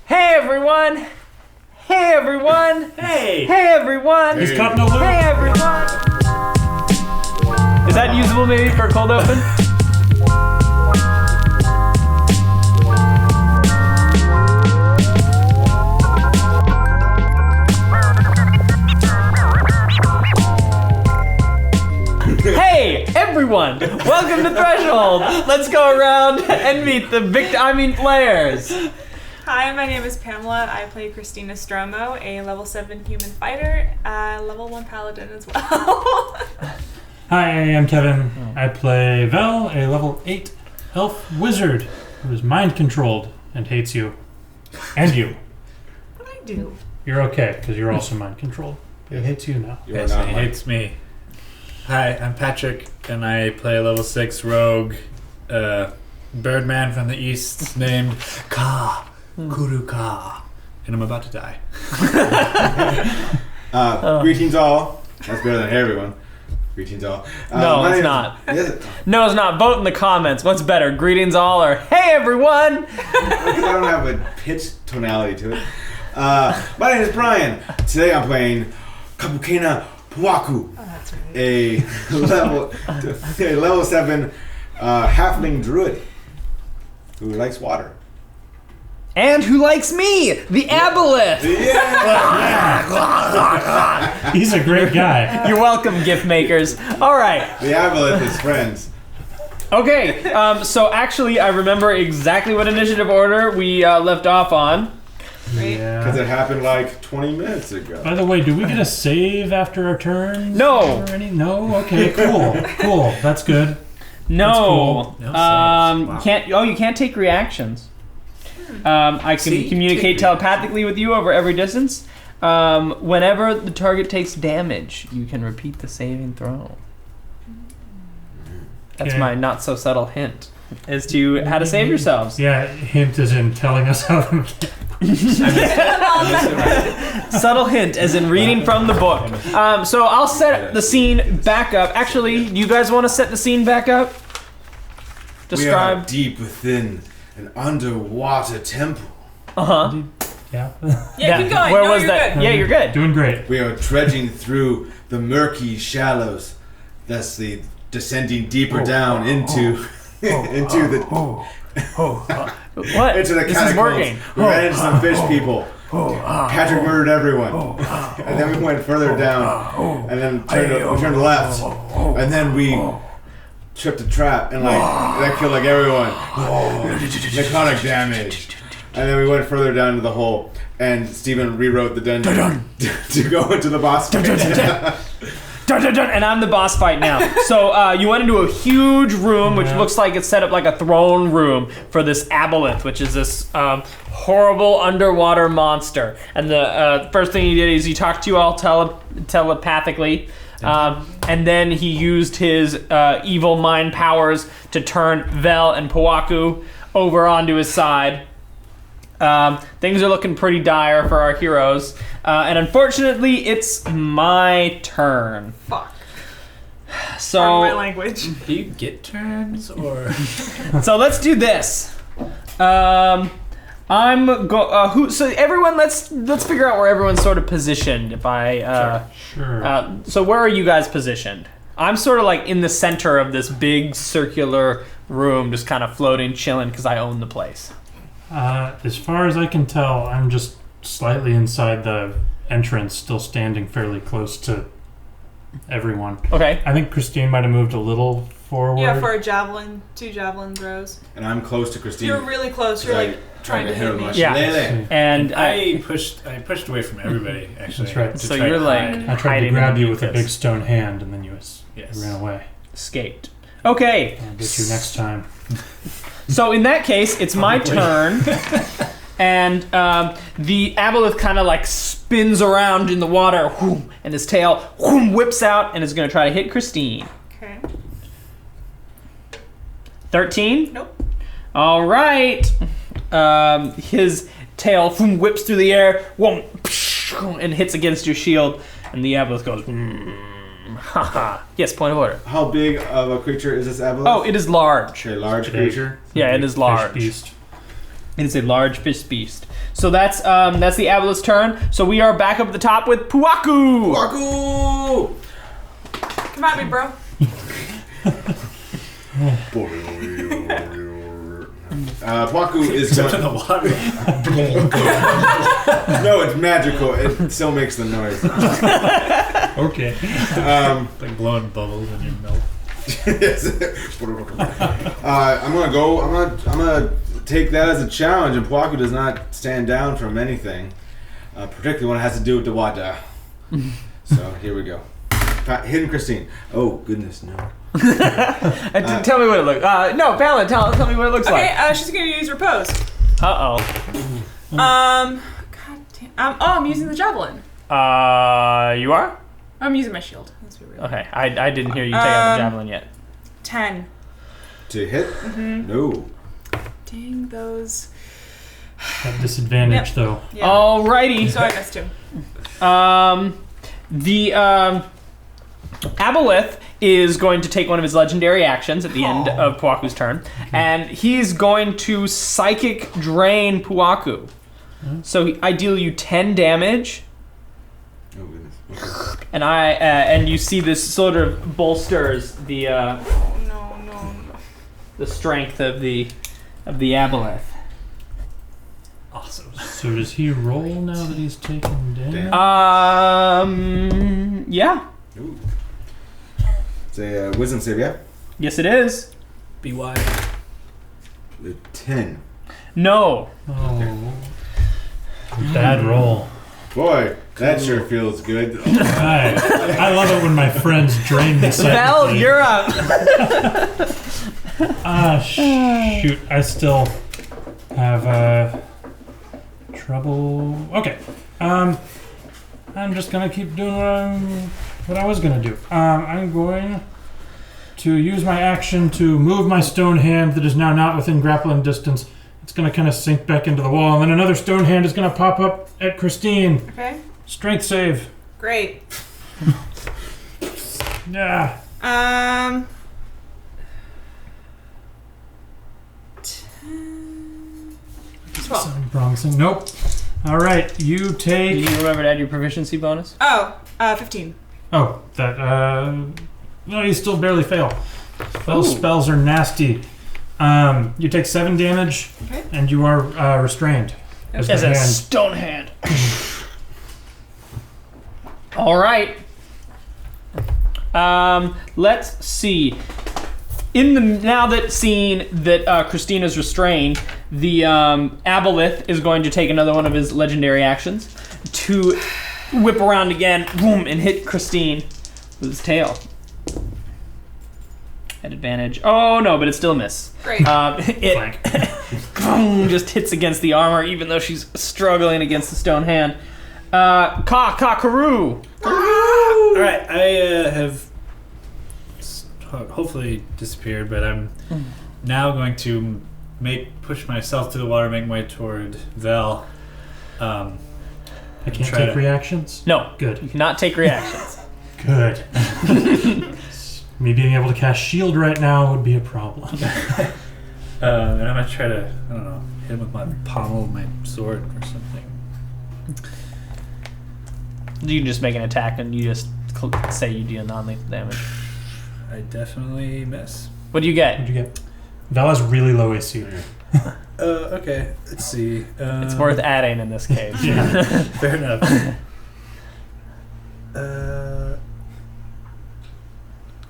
Hey everyone! Hey everyone! Hey! Hey everyone! He's cutting a loop. Hey everyone! Is that usable maybe for a cold open? Hey everyone! Welcome to Threshold! Let's go around and meet the players. Hi, my name is Pamela. I play Christina Stromo, a level 7 human fighter, level 1 paladin as well. Hi, I'm Kevin. I play Vel, a level 8 elf wizard who is mind controlled and hates you. And you. What I do? You're okay, because you're also mind controlled. He hates you now. Yes, he hates me. Hi, I'm Patrick, and I play a level 6 rogue birdman from the east named Kuru Ka. And I'm about to die. Greetings all. That's better than hey everyone. Greetings all. No, it's not. No, it's not. Vote in the comments. What's better, greetings all or hey everyone? Because I don't have a pitch tonality to it. My name is Brian. Today I'm playing Kapukena Puaku. A level 7 halfling druid who likes water. And who likes me, the Aboleth. Yeah! He's a great guy. You're welcome, gift makers. All right. The Aboleth is friends. Okay. So actually, I remember exactly what initiative order we left off on. Because it happened like 20 minutes ago. By the way, do we get a save after our turn? No. No? Okay, cool. That's good. No. That's cool. No saves. Wow. Can't. Oh, you can't take reactions. I can communicate telepathically with you over every distance. Whenever the target takes damage, you can repeat the saving throw. That's my not so subtle hint as to how to save yourselves. Yeah, hint is in telling us how to... Subtle hint as in reading from the book. So I'll set the scene back up. Actually, do you guys want to set the scene back up? Describe. We are deep within an underwater temple. Uh-huh. Yeah. Yeah, keep going. Where No, was you're that? good. Yeah, you're good. Doing great. We are trudging through the murky shallows. That's the descending deeper down into What? into the This is catacombs. working. We ran into some fish people. Patrick murdered everyone. And then we went further down. And then we turned left. And then we tripped a trap and that killed everyone. Necrotic damage. And then we went further down to the hole. And Steven rewrote the dungeon to go into the boss fight. And I'm the boss fight now. So you went into a huge room, which looks like it's set up like a throne room for this Aboleth, which is this horrible underwater monster. And the first thing he did is he talked to you all telepathically. And then he used his evil mind powers to turn Vel and Puaku over onto his side. Things are looking pretty dire for our heroes. And unfortunately, it's my turn. Fuck. So, Pardon my language. Do you get turns or? So let's do this. So everyone, let's figure out where everyone's sort of positioned. If I Sure. so where are you guys positioned? I'm sort of like in the center of this big circular room, just kind of floating, chilling, because I own the place. As far as I can tell, I'm just slightly inside the entrance, still standing fairly close to everyone. Okay. I think Christine might have moved a little forward. Yeah, for a javelin, 2 javelin throws. And I'm close to Christine. You're really close. You're like trying to hit me. Yeah. And I pushed away from everybody. Actually, That's right. So you're like I tried to grab you with a big stone hand, and then you ran away. escaped. Okay. I'll get you next time. So in that case, it's my turn, and the Aboleth kind of like spins around in the water, whoom, and his tail whips out and is going to try to hit Christine. Okay. 13? Nope. All right. His tail whips through the air, and hits against your shield, and the Aboleth goes. Haha. Yes, point of order. How big of a creature is this Aboleth? Oh, it is large. A large creature? Yeah, it is large. Fish beast. It is a large fish beast. So that's the Aboleth's turn. So we are back up at the top with Puaku. Puaku! Come at me, bro. Puaku is Except in going... the water. No, it's magical. It still makes the noise. Okay. Like blowing bubbles in your milk. Yes. I'm gonna take that as a challenge, and Puaku does not stand down from anything, particularly when it has to do with the water. So here we go. Hidden Christine. Oh goodness, no. Tell me what it looks. No, Pamela, tell me what it looks like. Okay, she's gonna use repose. Uh God damn. I'm using the javelin. oh. You are? I'm using my shield. Let's be real. Okay, I didn't hear you take out the javelin yet. 10. To hit? Mm-hmm. No. Dang those. At disadvantage, though. Yeah. Alrighty. So I missed him. The Aboleth is going to take one of his legendary actions at the end of Puaku's turn, and he's going to psychic drain Puaku. So I deal you 10 damage. Oh goodness. Okay. And you see this sort of bolsters the No. the strength of the Aboleth. Awesome. So does he roll now that he's taken damage? Yeah. Ooh. It's a wisdom save, yeah? Yes, it is. Be wise. 10. No. Oh. Bad roll. Boy, that sure feels good. I love it when my friends drain me. Val, you're up. Shoot. I still have trouble. Okay. I'm just gonna keep doing what I was gonna do. I'm going to use my action to move my stone hand that is now not within grappling distance. It's gonna kind of sink back into the wall, and then another stone hand is gonna pop up at Christine. Okay. Strength save. Great. Yeah. 10, 12. Sounding promising. Nope. All right. You Do take. you remember to add your proficiency bonus? Oh, 15. Oh, that. No, you still barely fail. Those Ooh. spells are nasty. You take 7 damage, Okay. and you are restrained. As As the a hand. stone hand. All right. Let's see. Now that seeing that Christina's restrained, the Aboleth is going to take another one of his legendary actions to whip around again, boom, and hit Christine with his tail. At advantage. Oh no, but it's still a miss. Great. It boom, just hits against the armor, even though she's struggling against the stone hand. Karoo. All right, I have hopefully disappeared, but I'm now going to push myself to the water, make my way toward Vel. I can't try take to- reactions. No, Good. you cannot take reactions. Good. Me being able to cast shield right now would be a problem. And I'm gonna try to, I don't know, hit him with my pommel of my sword or something. You can just make an attack and you just say you deal non-lethal damage. I definitely miss. What do you get? What'd you get? Val has really low AC. Okay, let's see. It's worth adding in this case. Yeah. Fair enough.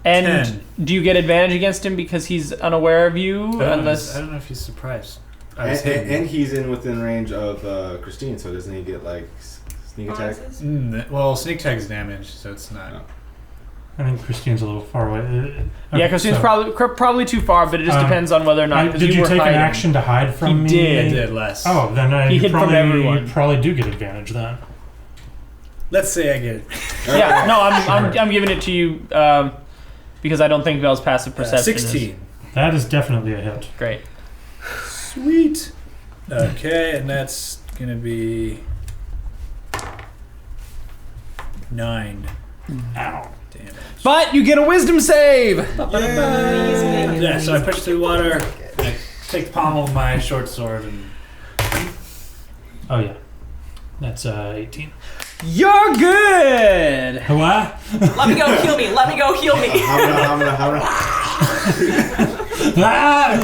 And 10. do you get advantage against him because he's unaware of you? I Unless don't know if he's surprised. I was hidden. And he's within range of Christine, so doesn't he get like sneak attack? Bonuses? Well, sneak tag's damage, so it's not. No. I think Christine's a little far away. yeah, Christine's probably too far, but it just depends on whether or not. 'cause Did you were take hiding. an action to hide from me? did. I did less. Oh, then He you hid from probably, everyone. you probably do get advantage then. Let's say I get it. Yeah, no, I'm giving it to you because I don't think Vel's passive perception is 16. That is definitely a hit. great. Sweet. Okay, and that's gonna be 9 Ow. damage. But you get a wisdom save. Yeah, so I push through the water, and I take the pommel of my short sword and Oh yeah, that's 18. You're good. What? Let me go heal me. Let me go heal me. He's like,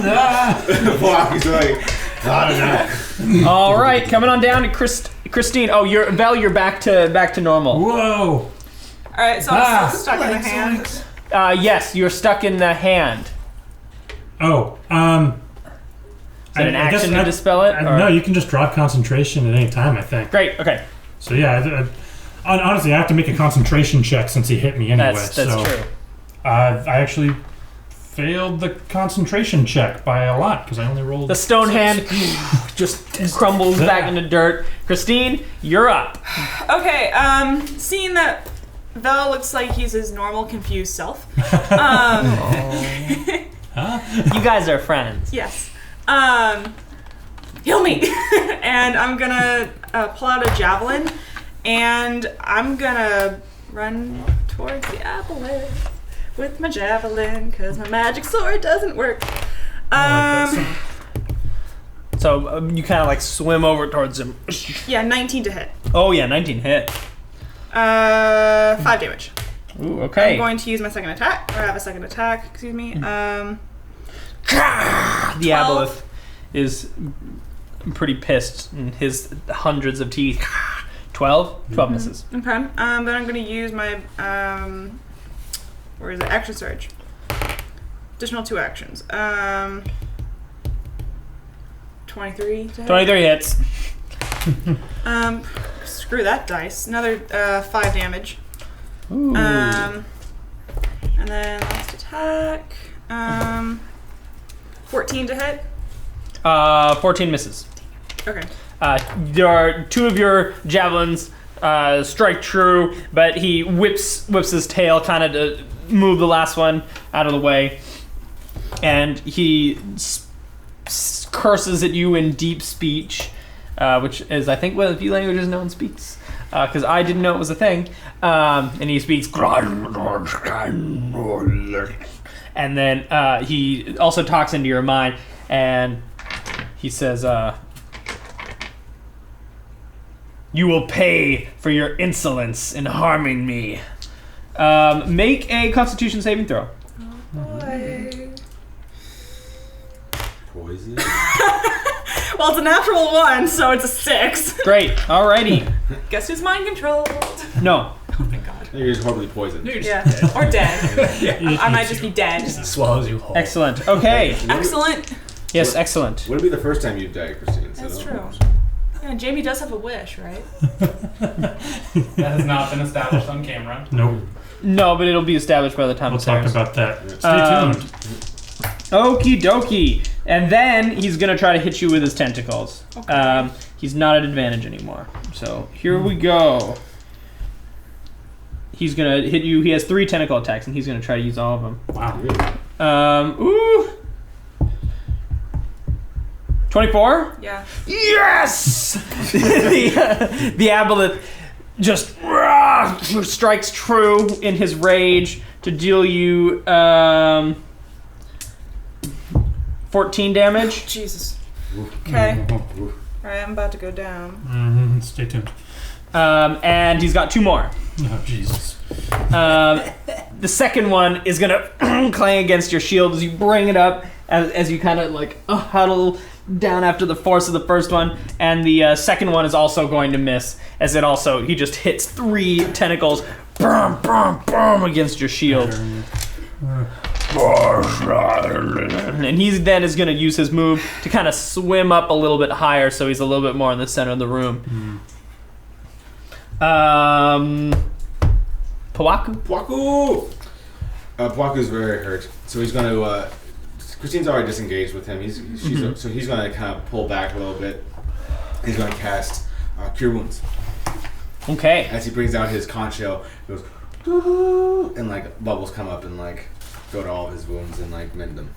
All right, coming on down to Christine. Oh, Val, you're back to normal. Whoa. All right, so I'm still stuck in the hand. Yes, you're stuck in the hand. Oh, Is it an action to dispel it? No, you can just drop concentration at any time, I think. Great. Okay. So yeah, honestly, I have to make a concentration check since he hit me anyway. That's so, true. I actually failed the concentration check by a lot because I only rolled. The stone hand just crumbles back into dirt. Christine, you're up. Okay, seeing that Vel looks like he's his normal confused self. You guys are friends. Yes. Heal me! And I'm gonna pull out a javelin, and I'm gonna run towards the Aboleth with my javelin, because my magic sword doesn't work. So you kind of like swim over towards him. Yeah, 19 to hit. Oh yeah, 19 hit. 5 damage. Ooh, okay. I'm going to use my second attack, or I have a second attack, excuse me. The Aboleth is pretty pissed in his hundreds of teeth. 12? 12 misses. Okay. Then I'm going to use my, where is it? Action surge. Additional 2 actions. 23 to hit. 23 hits. Screw that dice. Another 5 damage. Ooh. And then last attack. 14 to hit. 14 misses. Okay. There are 2 of your javelins strike true, but he whips his tail kind of to move the last one out of the way, and he curses at you in deep speech, which is, I think, one of the few languages no one speaks, because I didn't know it was a thing. And he speaks, and then he also talks into your mind, and he says, "You will pay for your insolence in harming me." Make a Constitution saving throw. Boy. poison. Well, it's a natural 1, so it's a 6. Great. Alrighty. Guess who's mind controlled? No. Oh my god. You're just horribly poisoned. Yeah. Or dead. I might just be dead. Swallows you whole. Excellent. Okay. Excellent. Yes, excellent. Would it be the first time you've died, Christine? So That's don't- true. Yeah, Jamie does have a wish, right? That has not been established on camera. Nope. No, but it'll be established by the time We'll it's talk airs. about that. Stay Um, tuned. Okie dokie. And then he's going to try to hit you with his tentacles. Okay. He's not at advantage anymore. So here we go. He's going to hit you. He has 3 tentacle attacks, and he's going to try to use all of them. Wow. Ooh. 24? Yeah. Yes! the Aboleth just strikes true in his rage to deal you 14 damage. Jesus. Okay. Alright, I'm about to go down. Mm-hmm. Stay tuned. And he's got 2 more. Oh, Jesus. The second one is gonna clang against your shield as you bring it up, as you kind of like huddle down after the force of the first one, and the second one is also going to miss, as it also, he just hits 3 tentacles, boom, boom, boom, against your shield. And he then is going to use his move to kind of swim up a little bit higher, so he's a little bit more in the center of the room. Pawaku? Pwaku! Pwaku's very hurt, so he's going to. Christine's already disengaged with him. So he's going to kind of pull back a little bit. He's going to cast Cure Wounds. Okay. As he brings out his conch shell, he goes, "Doo-doo," and like bubbles come up and like go to all of his wounds and like mend them.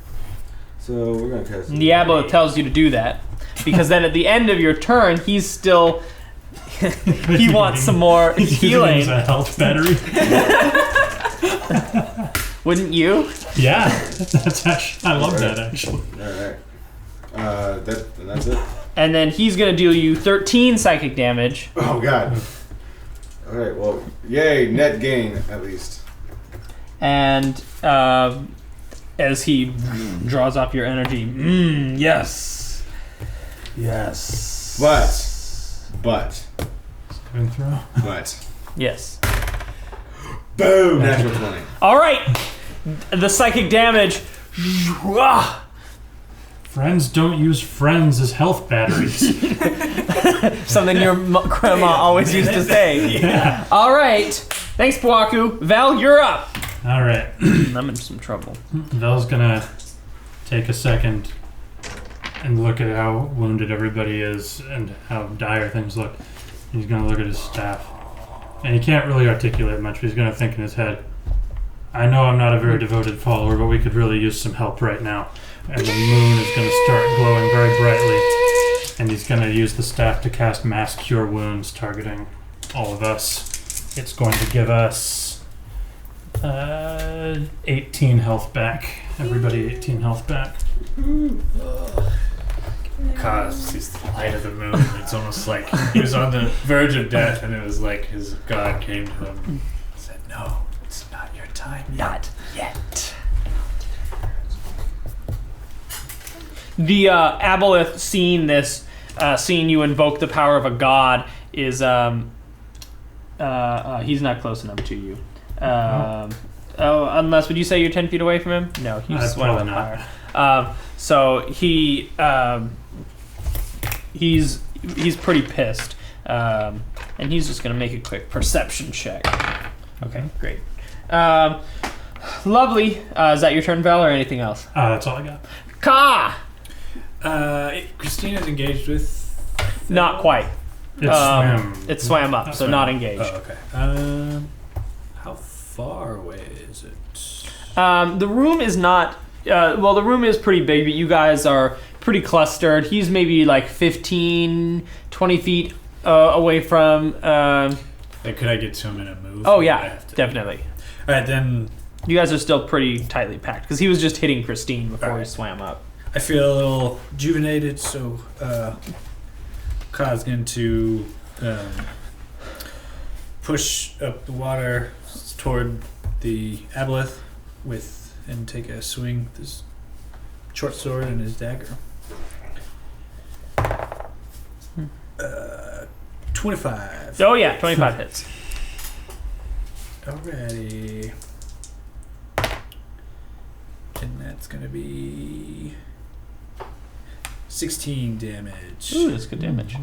So we're going to cast. The Aboleth tells you to do that, because then at the end of your turn, he's still. He wants some more healing. He's a health battery. Wouldn't you? Yeah, that's actually. I love that actually. All right. That's it. and then he's gonna deal you 13 psychic damage. Oh god. All right. Well, yay, net gain at least. And as he draws off your energy, yes. But. Going through. But. Yes. Boom. Natural 20. All right. The psychic damage. Friends don't use friends as health batteries. Something your grandma always used to say. Yeah. All right. Thanks, Bwaku. Val, you're up. All right. I'm in some trouble. Val's gonna take a second and look at how wounded everybody is and how dire things look. He's gonna look at his staff. And he can't really articulate much, but he's gonna think in his head, I know I'm not a very devoted follower, but we could really use some help right now. And the moon is gonna start glowing very brightly. And he's gonna use the staff to cast Mass Cure Wounds, targeting all of us. It's going to give us 18 health back. Everybody 18 health back. God sees the light of the moon. It's almost like he was on the verge of death, and it was like his god came to him and said, "No, it's not your time. Not yet. The Aboleth seeing this, seeing you invoke the power of a god, is he's not close enough to you. Unless, would you say you're 10 feet away from him? No, he's one of them higher. So he's pretty pissed, and he's just gonna make a quick perception check. Okay, great. Lovely. Is that your turn, Val, or anything else? That's all I got. Ka! Christina's engaged with. Not quite. It swam up, so not engaged. Oh, okay. How far away is it? The room is not. The room is pretty big, but you guys are pretty clustered. He's maybe like 15, 20 feet away from. Could I get to him in a move? Oh yeah, definitely. All right, then. You guys are still pretty tightly packed because he was just hitting Christine before he swam up. I feel a little rejuvenated, so Ka's going to push up the water toward the Aboleth and take a swing with his short sword and his dagger. 25. Oh yeah, 25 hits. Alrighty. And that's going to be 16 damage. Ooh, that's good damage.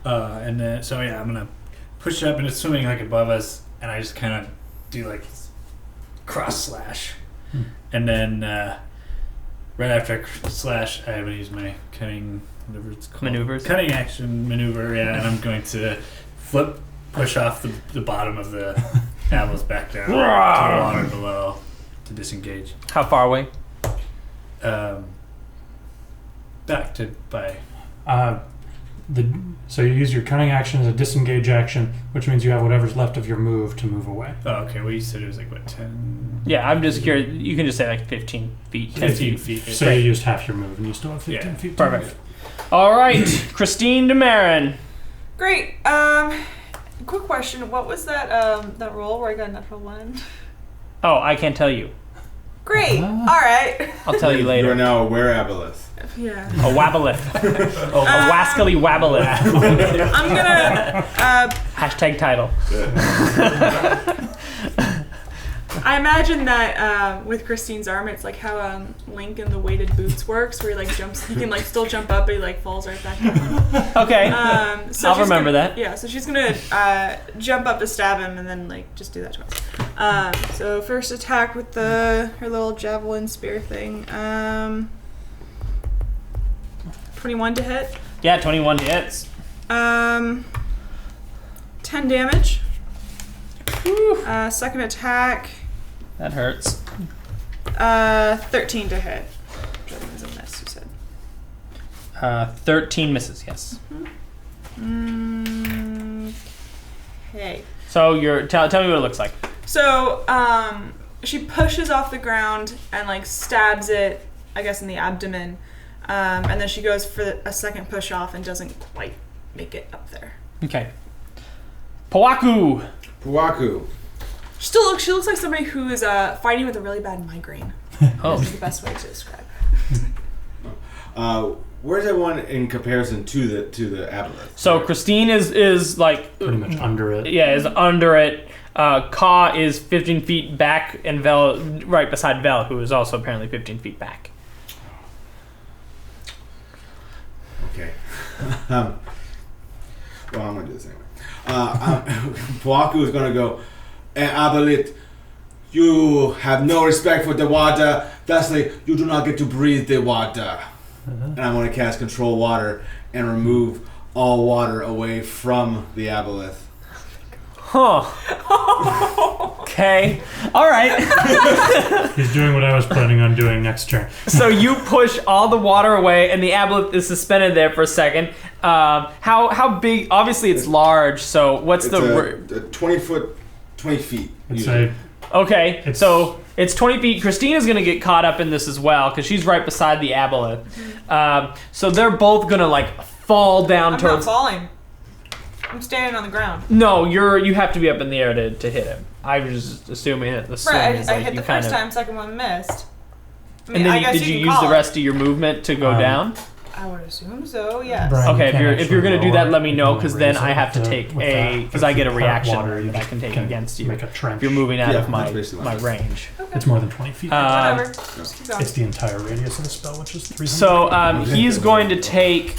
And then, so yeah, I'm gonna push up and it's swimming like above us, and I just kind of do like cross slash, and then right after I slash, I'm gonna use my cutting, whatever it's called, maneuvers. Cutting action maneuver. Yeah, and I'm going to push off the bottom of the apples back down to the water below to disengage. How far away? Back to by. So you use your cunning action as a disengage action, which means you have whatever's left of your move to move away. Oh, okay. Well, you said it was like what, 10? Yeah, I'm just curious. You can just say like 15 feet. 10 15 feet. feet. So you used half your move, and you still have 15 feet. Perfect. All right, Christine DeMarin. Great. Quick question. What was that roll where I got a natural one? Oh, I can't tell you. Great. All right. I'll tell you You later. are now aware Aboleth. Yeah. A Waboleth. A wascally Waboleth. I'm gonna. Hashtag title. I imagine that with Christine's arm, it's like how Link in the weighted boots works, where he like jumps, he can like still jump up, but he like falls right back down. Okay. So I'll remember that. Yeah, so she's gonna jump up to stab him, and then like just do that twice. So first attack with her little javelin spear thing. 21 to hit. Yeah, 21 hits. 10 damage. Second attack. That hurts. 13 to hit. Which I think is a miss, you said. 13 misses, yes. Okay. So tell me what it looks like. So, she pushes off the ground and like stabs it, I guess, in the abdomen. And then she goes for a second push off and doesn't quite make it up there. Okay. Powaku. She looks like somebody who is fighting with a really bad migraine. Oh. That's the best way to describe it. Where's everyone in comparison to the Aboleth? So Christine is like Pretty much under it. Yeah, is under it. Ka is 15 feet back, and Vel right beside Vel, who is also apparently 15 feet back. Okay. Well, I'm gonna do this anyway. Powaku is gonna go. Aboleth, you have no respect for the water. Thusly, you do not get to breathe the water. And I'm gonna cast Control Water and remove all water away from the Aboleth. Huh. Okay. All right. He's doing what I was planning on doing next turn. So you push all the water away, and the Aboleth is suspended there for a second. How big? Obviously, it's large. So what's It's a 20 feet. Let's usually. say Okay, so it's 20 feet. Christina's going to get caught up in this as well because she's right beside the Aboleth. So they're both going to like fall down I'm towards... not falling. I'm standing on the ground. No, you have to be up in the air to hit him. I was just assuming that the swing Right, is I like hit you the kind first of... time, second one missed. I mean, And then I guess did you can use call the it. rest of your movement to go down? I would assume so, yes. Brian, Okay, you can't if you're actually gonna do lower that, let me it. You know, can because only then raise I it have to with take that. because I get a If you reaction current water, you that I can take can against you Make a trench. if you're moving out Yeah, of my that's basically what it is. range. It's more than 20 feet. Whatever. Just keep going. It's the entire radius of the spell, which is 300. So he's going to take,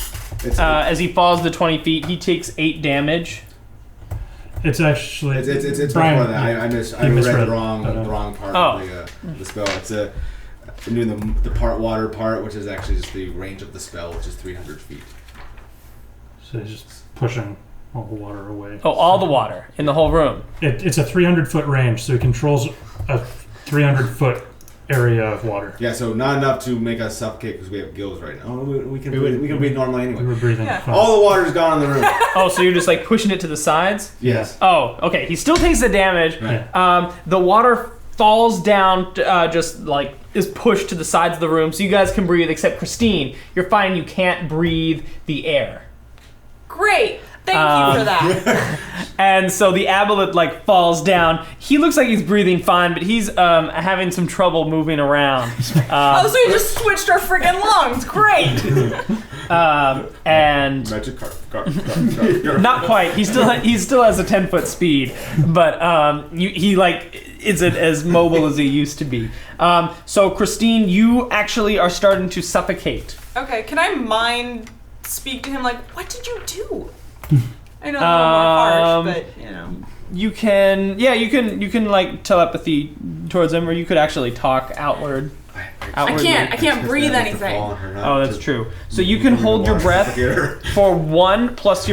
It's as he falls to 20 feet, he takes 8 damage. It's actually it's Brian, more than that. I read misread. the wrong part of the spell. It's I'm doing the part water part, which is actually just the range of the spell, which is 300 feet. So he's just pushing all the water away. Oh, all the water in the whole room. It's a 300-foot range, so he controls a 300-foot area of water. Yeah, so not enough to make us suffocate because we have gills right now. We can breathe normally We anyway. were breathing. Yeah. fine. All the water's gone in the room. Oh, so you're just like pushing it to the sides? Yes. Oh, okay. He still takes the damage. Right. The water falls down, just like is pushed to the sides of the room, so you guys can breathe. Except Christine, you're finding you can't breathe the air. Great. Thank you for that. And so the Aboleth like falls down. He looks like he's breathing fine, but he's having some trouble moving around. Oh, so you just switched our friggin' lungs. Great. And Magic card. not quite. He still has a 10-foot speed, but he like isn't as mobile as he used to be. So Christine, you actually are starting to suffocate. Okay, can I mind speak to him like, what did you do? I know I'm a little more harsh, but you know. You can like telepathy towards him, or you could actually talk outward. I can't breathe anything. Oh, that's true. So you can hold your breath for 1 plus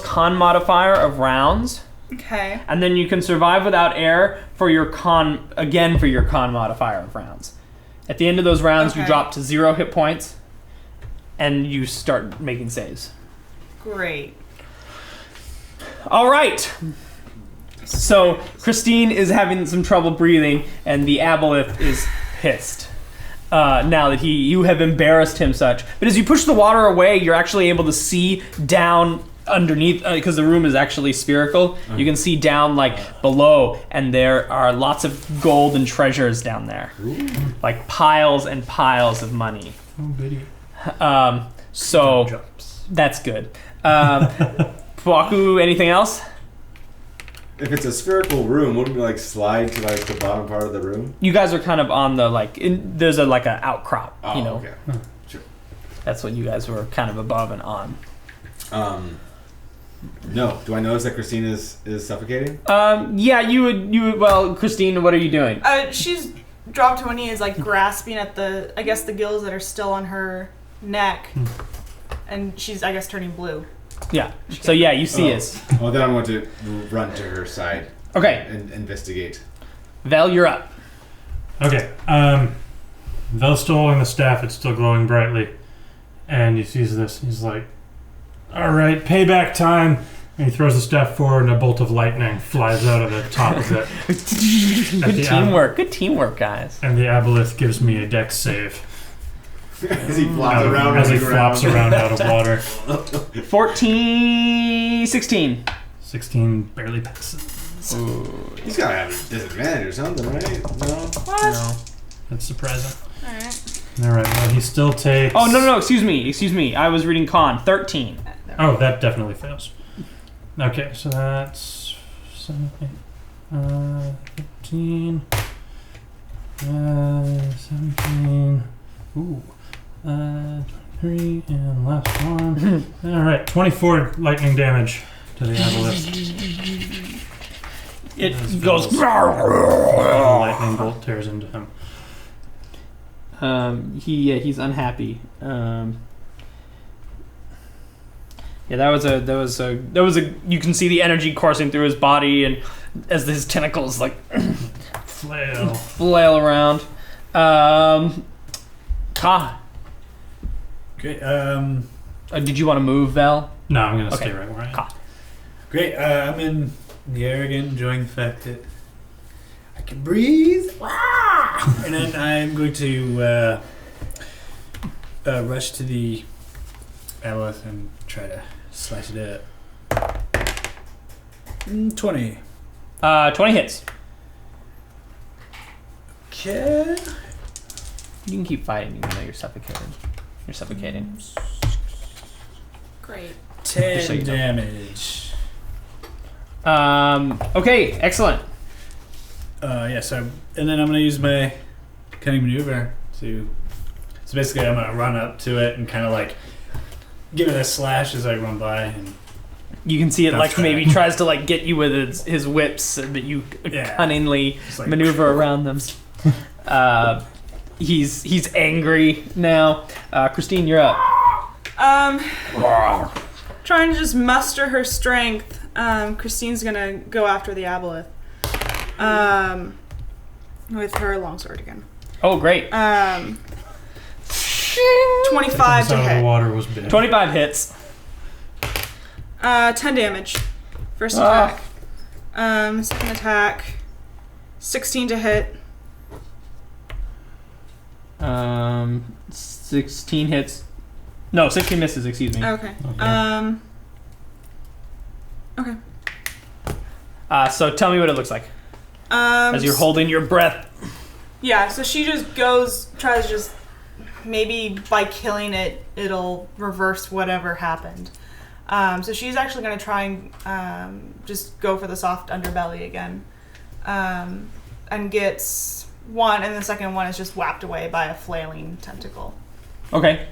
con modifier of rounds, Okay. and then you can survive without air for your con modifier of rounds. At the end of those rounds, you Okay. drop to 0 hit points, and you start making saves. Great. All right. So Christine is having some trouble breathing, and the Aboleth is pissed now that you have embarrassed him such. But as you push the water away, you're actually able to see down underneath, because the room is actually spherical. You can see down like below, and there are lots of gold and treasures down there. Like piles and piles of money. Oh, goody. So Jumps. that's good. Pwaku, anything else? If it's a spherical room, wouldn't we like slide to like the bottom part of the room? You guys are kind of on the there's a like a outcrop, Oh, you know. okay. Sure. That's what you guys were kind of above and on. No. Do I notice that Christine is suffocating? Yeah, you would. Well, Christine, what are you doing? She's dropped to one knee, is like grasping at the gills that are still on her neck, and she's turning blue. Yeah. So yeah, you see us. Well, then I'm going to run to her side Okay, and investigate. Vel, you're up. Okay. Vel's still holding the staff. It's still glowing brightly. And he sees this. He's like, all right, payback time. And he throws the staff forward, and a bolt of lightning flies out of the top of it. Good teamwork. Good teamwork, guys. And the Aboleth gives me a dex save. As he flops around as on he the flops ground. around out of water. 14, 16. 16 barely passes. He's gotta have a disadvantage or something, right? No. What? No. That's surprising. Alright. Alright, well, he still takes... Oh, no, excuse me. I was reading con. 13. Oh, that definitely fails. Okay, so that's 15, 17, ooh, 3, and last one. Alright, 24 lightning damage to the Aboleth. It As goes. a lightning bolt tears into him. He's unhappy. Yeah, that was a. You can see the energy coursing through his body, and as his tentacles like flail around. Ka. Great. Did you want to move, Val? No, I'm gonna Okay. stay right where I am. Ka. Great. I'm in the air again, enjoying the fact that I can breathe. And then I'm going to rush to the Aboleth and try to slice it up. 20. 20 hits. Okay. You can keep fighting even though you're suffocated. You're suffocating. Great. 10 Just so you know. damage. Okay, excellent. Yeah, so, and then I'm going to use my cunning maneuver to... So basically I'm going to run up to it and kind of like give it a slash as I run by. And You can see it That's like right. maybe tries to like get you with his whips, but you Yeah. cunningly just like, maneuver around them. He's angry now. Christine, you're up. Trying to just muster her strength. Christine's gonna go after the Aboleth. With her longsword again. Oh, great. 25 Comes to out of the hit. water was big. 25 hits. 10 damage. First attack. Second attack. 16 to hit. 16 hits. No, 16 misses, excuse me. Okay. Okay. Okay. So tell me what it looks like as you're holding your breath. Yeah, so she just tries to just, maybe by killing it, it'll reverse whatever happened. So she's actually going to try and just go for the soft underbelly again. And gets one, and the second one is just whacked away by a flailing tentacle. Okay.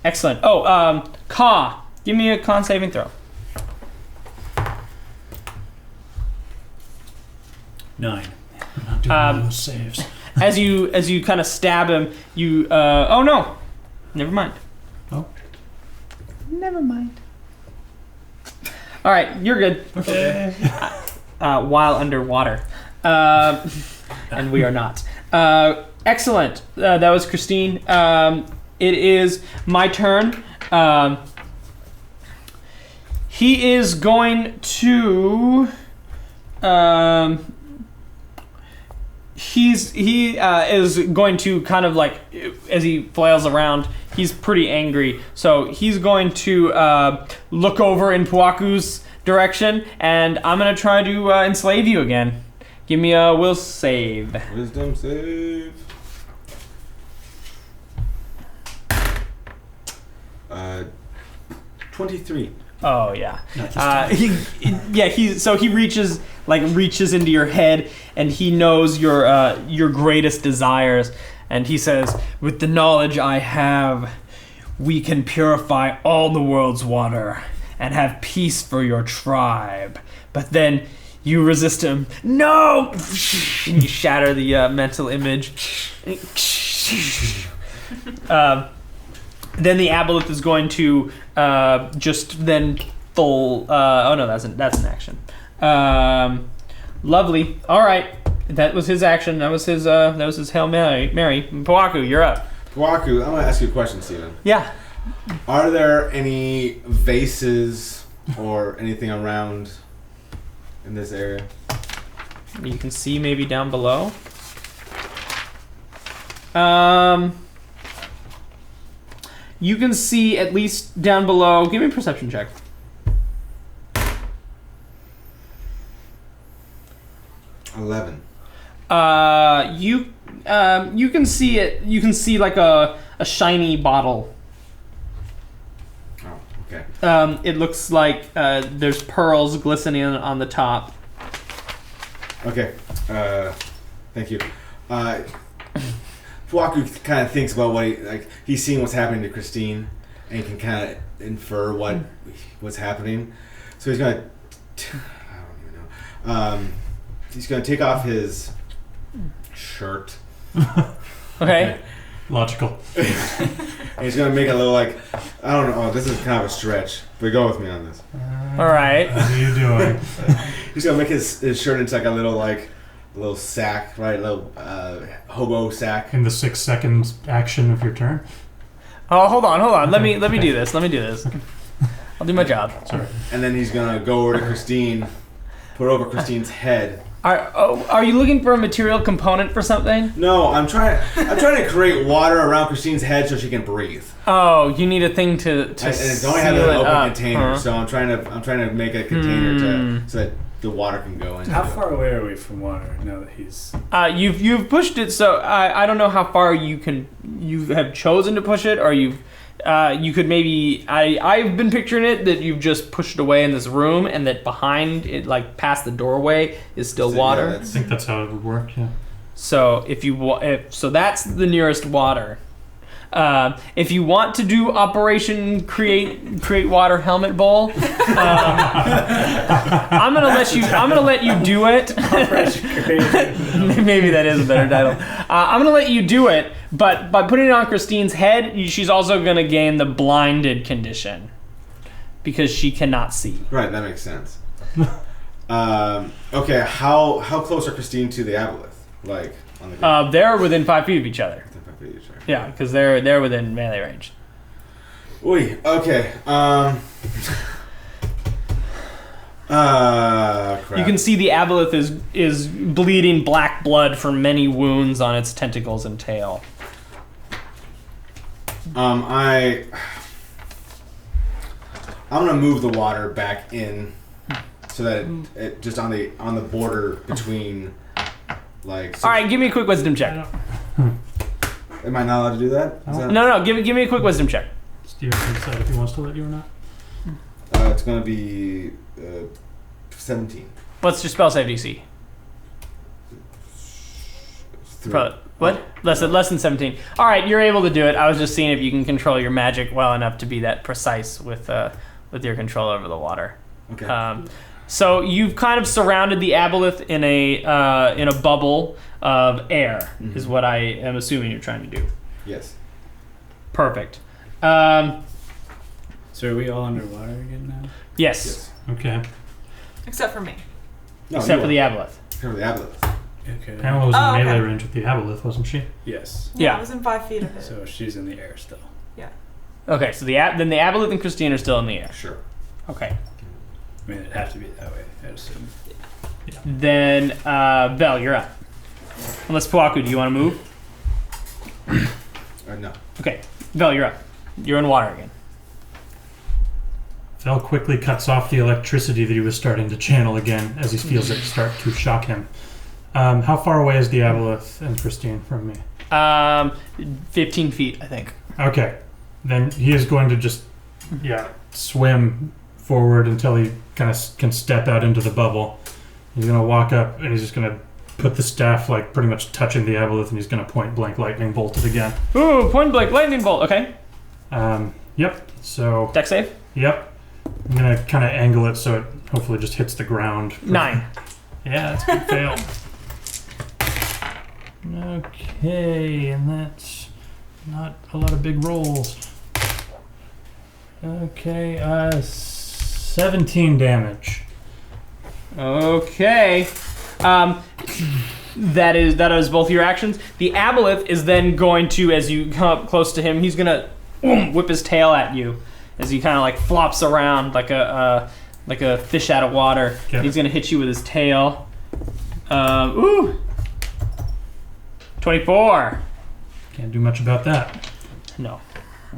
Excellent. Oh, Ka, give me a con saving throw. 9. I'm not doing those saves. As you kind of stab him, you oh no, never mind. Oh. Never mind. All right, you're good. Okay. While underwater, and we are not. Excellent. That was Christine. It is my turn. He is going to. He is going to kind of like, as he flails around, he's pretty angry. So he's going to look over in Puaku's direction, and I'm going to try to enslave you again. Give me a will save. Wisdom save. 23. Oh yeah. Not this time. He reaches into your head, and he knows your greatest desires, and he says, "With the knowledge I have, we can purify all the world's water and have peace for your tribe." But then you resist him. No! And you shatter the mental image. Then the Aboleth is going to just then full. Oh no, that's an action. Lovely. All right, that was his action. That was his Hail Mary. Puaku, you're up. Puaku, I'm gonna ask you a question, Steven. Yeah. Are there any vases or anything around in this area? You can see maybe down below. You can see at least down below. Give me a perception check. You can see it. You can see like a shiny bottle. Oh, okay. It looks like there's pearls glistening on the top. Okay. Thank you. Fuaku kind of thinks about what he's seeing what's happening to Christine, and he can kind of infer what's happening. So he's gonna. I don't even know. He's gonna take off his shirt. Okay. Logical. And he's gonna make a little I don't know. Oh, this is kind of a stretch, but go with me on this. All right. What are you doing? He's gonna make his shirt into like a little sack, right? A little hobo sack. In the 6 seconds action of your turn. Oh, hold on. Let me do this. I'll do my job. Sorry. And then he's gonna go over to Christine, put it over Christine's head. Are you looking for a material component for something? No, I'm trying to create water around Christine's head so she can breathe. Oh, you need a thing to And it's only have an seal it open up. container, so I'm trying to make a container so that the water can go in. How far away are we from water now that he's... You've pushed it, so I don't know how far you have chosen to push it, or you could maybe... I've been picturing it that you've just pushed it away in this room, and that behind it, like past the doorway, is still water. Yeah, I think that's how it would work, yeah. So so that's the nearest water. If you want to do Operation Create Water Helmet Bowl, I'm gonna let you do it. Maybe that is a better title. I'm gonna let you do it, but by putting it on Christine's head, she's also gonna gain the blinded condition because she cannot see. Right, that makes sense. Okay, how close are Christine to the Aboleth? Like on the ground? They're within 5 feet of each other. 5 feet each other. Yeah, because they're within melee range. Oy, okay. Crap. You can see the Aboleth is bleeding black blood from many wounds on its tentacles and tail. I'm gonna move the water back in so that it just on the border between like. All right, give me a quick wisdom check. Am I not allowed to do that? Is that No, give me a quick wisdom check. Steven can decide if he wants to let you or not. it's gonna be 17. What's your spell save DC? 3. What? Less than 17. All right, you're able to do it. I was just seeing if you can control your magic well enough to be that precise with your control over the water. Okay. So you've kind of surrounded the Aboleth in a bubble of air, is what I am assuming you're trying to do. Yes. Perfect. So are we all underwater again now? Yes. Okay. Except for me. No, Except for the Aboleth. Except for the Aboleth. Okay. Pamela was in Oh, okay. melee range with the Aboleth, wasn't she? Yes. Yeah. I was in 5 feet of it. So she's in the air still. Okay, so then the Aboleth and Christine are still in the air. Sure. Okay. I mean, it'd have to be that way, I'd assume. Then, Vel, you're up. Unless Puaku, do you want to move? No. Okay, Vel, you're up. You're in water again. Vel quickly cuts off the electricity that he was starting to channel again as he feels it start to shock him. How far away is the Aboleth and Christine from me? 15 feet, I think. Okay. Then he is going to just, swim forward until he kind of can step out into the bubble. He's going to walk up and he's just going to put the staff like pretty much touching the Aboleth and he's going to point blank lightning bolt it again. Ooh, point blank lightning bolt. Okay. Yep. So. Deck save? Yep. I'm going to kind of angle it so it hopefully just hits the ground. 9. Yeah, that's a good fail. Okay, and that's not a lot of big rolls. Okay, 17 damage. Okay. That is both your actions. The Aboleth is then going to, as you come up close to him, he's gonna whip his tail at you as he kind of like flops around like a fish out of water. Okay. He's gonna hit you with his tail. Ooh. 24. Can't do much about that. No,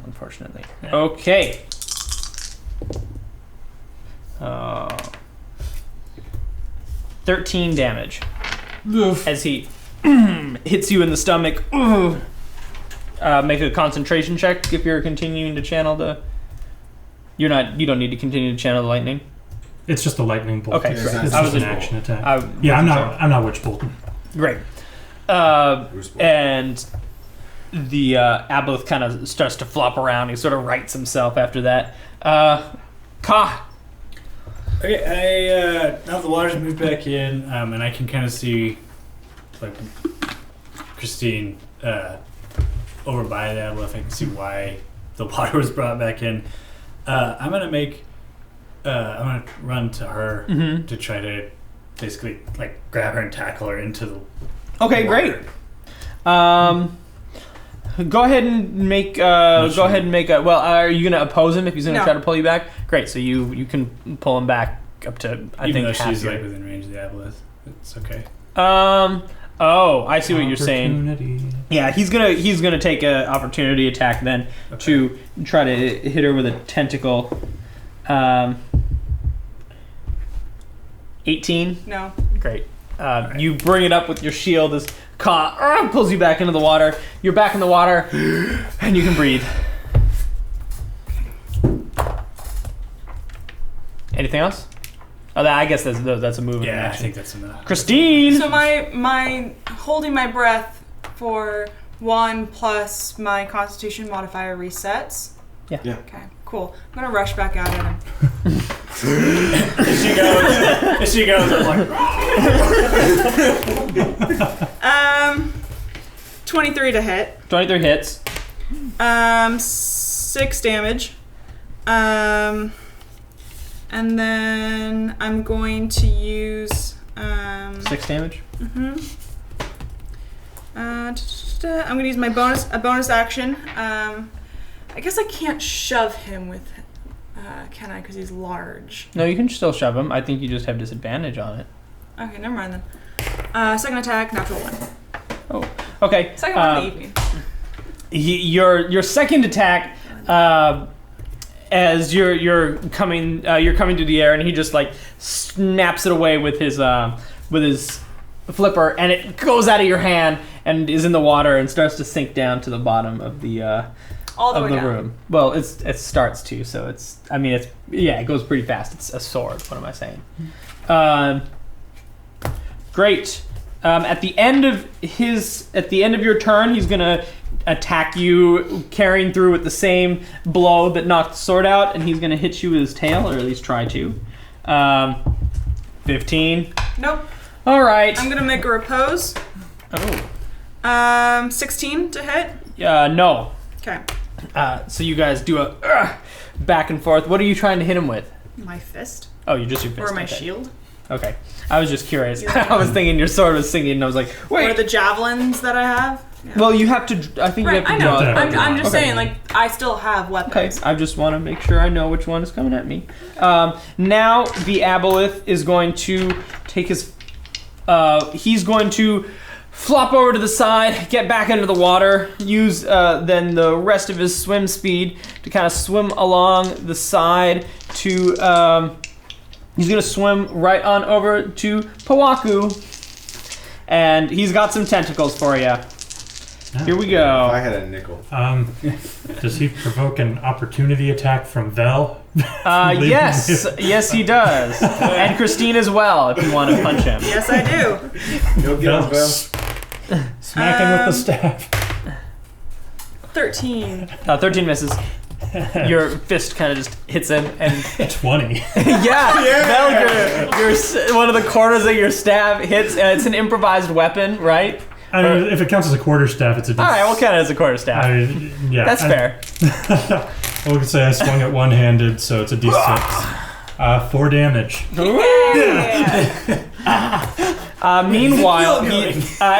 unfortunately. Okay. 13 damage as he hits you in the stomach. Make a concentration check if you're continuing to channel the. You don't need to continue to channel the lightning. It's just a lightning bolt. Okay, It's great. just I was an just- action attack. I I'm not witch bolting. Great. And the Aboleth kind of starts to flop around. He sort of rights himself after that. Ka. Okay, now the water's moved back in, and I can kind of see, like, Christine over by the Aboleth. I can see why the water was brought back in. I'm gonna run to her to try to basically like grab her and tackle her into the. Okay, great. Go ahead and make. Well, are you gonna oppose him if he's gonna No. try to pull you back? Great. So you can pull him back up to I Even think though half she's your- like within range of the Aboleth, it's okay. Oh, I see what you're saying. Opportunity. Yeah, he's gonna take an opportunity attack then to try to hit her with a tentacle. 18. No. Great. You bring it up with your shield as Ka pulls you back into the water. You're back in the water, and you can breathe. Anything else? Oh, I guess that's a move. Yeah, I action. think that's enough. Christine. So my holding my breath for 1 plus my Constitution modifier resets. Yeah. Okay, cool. I'm gonna rush back out at him. she goes, I'm like, 23 to hit. 23 hits. 6 damage. And then I'm going to use 6 damage. I'm gonna use my bonus action. I guess I can't shove him with, can I? Because he's large. No, you can still shove him. I think you just have disadvantage on it. Okay, never mind then. Second attack, natural 1. Oh, okay. Second one in the evening. Your second attack, as you're coming through the air, and he just like snaps it away with his flipper, and it goes out of your hand and is in the water and starts to sink down to the bottom of the All the way down. room. Well, it starts to, so it goes pretty fast. It's a sword. What am I saying? Great. At the end of your turn, he's gonna attack you, carrying through with the same blow that knocked the sword out, and he's gonna hit you with his tail, or at least try to. 15. Nope. All right. I'm gonna make a repose. Oh. 16 to hit. No. Okay. So you guys do a back and forth. What are you trying to hit him with? My fist. Oh, you're just your fist. Or my okay. shield. Okay. I was just curious. Yeah. I was thinking your sword was singing, and I was like, wait. Or the javelins that I have. Yeah. Well, you have to. I think Right, you have to I know. draw. I'm just Okay. saying, like, I still have Okay, weapons. I just want to make sure I know which one is coming at me. Now the Aboleth is going to take his. He's going to flop over to the side, get back into the water, use then the rest of his swim speed to kind of swim along the side to. He's gonna swim right on over to Pawaku, and he's got some tentacles for you. Here we I go. had a nickel. Does he provoke an opportunity attack from Vel? Yes, he does, and Christine as well. If you want to punch him. Yes, I do. Go get him, Bill. Smack him with the staff. 13. 13 misses. Your fist kind of just hits him, and 20. Mel, your one of the corners of your staff hits, and it's an improvised weapon, right? I mean, if it counts as a quarterstaff, it's a. All right, we'll count it as a quarter staff. That's fair. I would say I swung it one-handed, so it's a D6. 4 damage. Yeah. Meanwhile,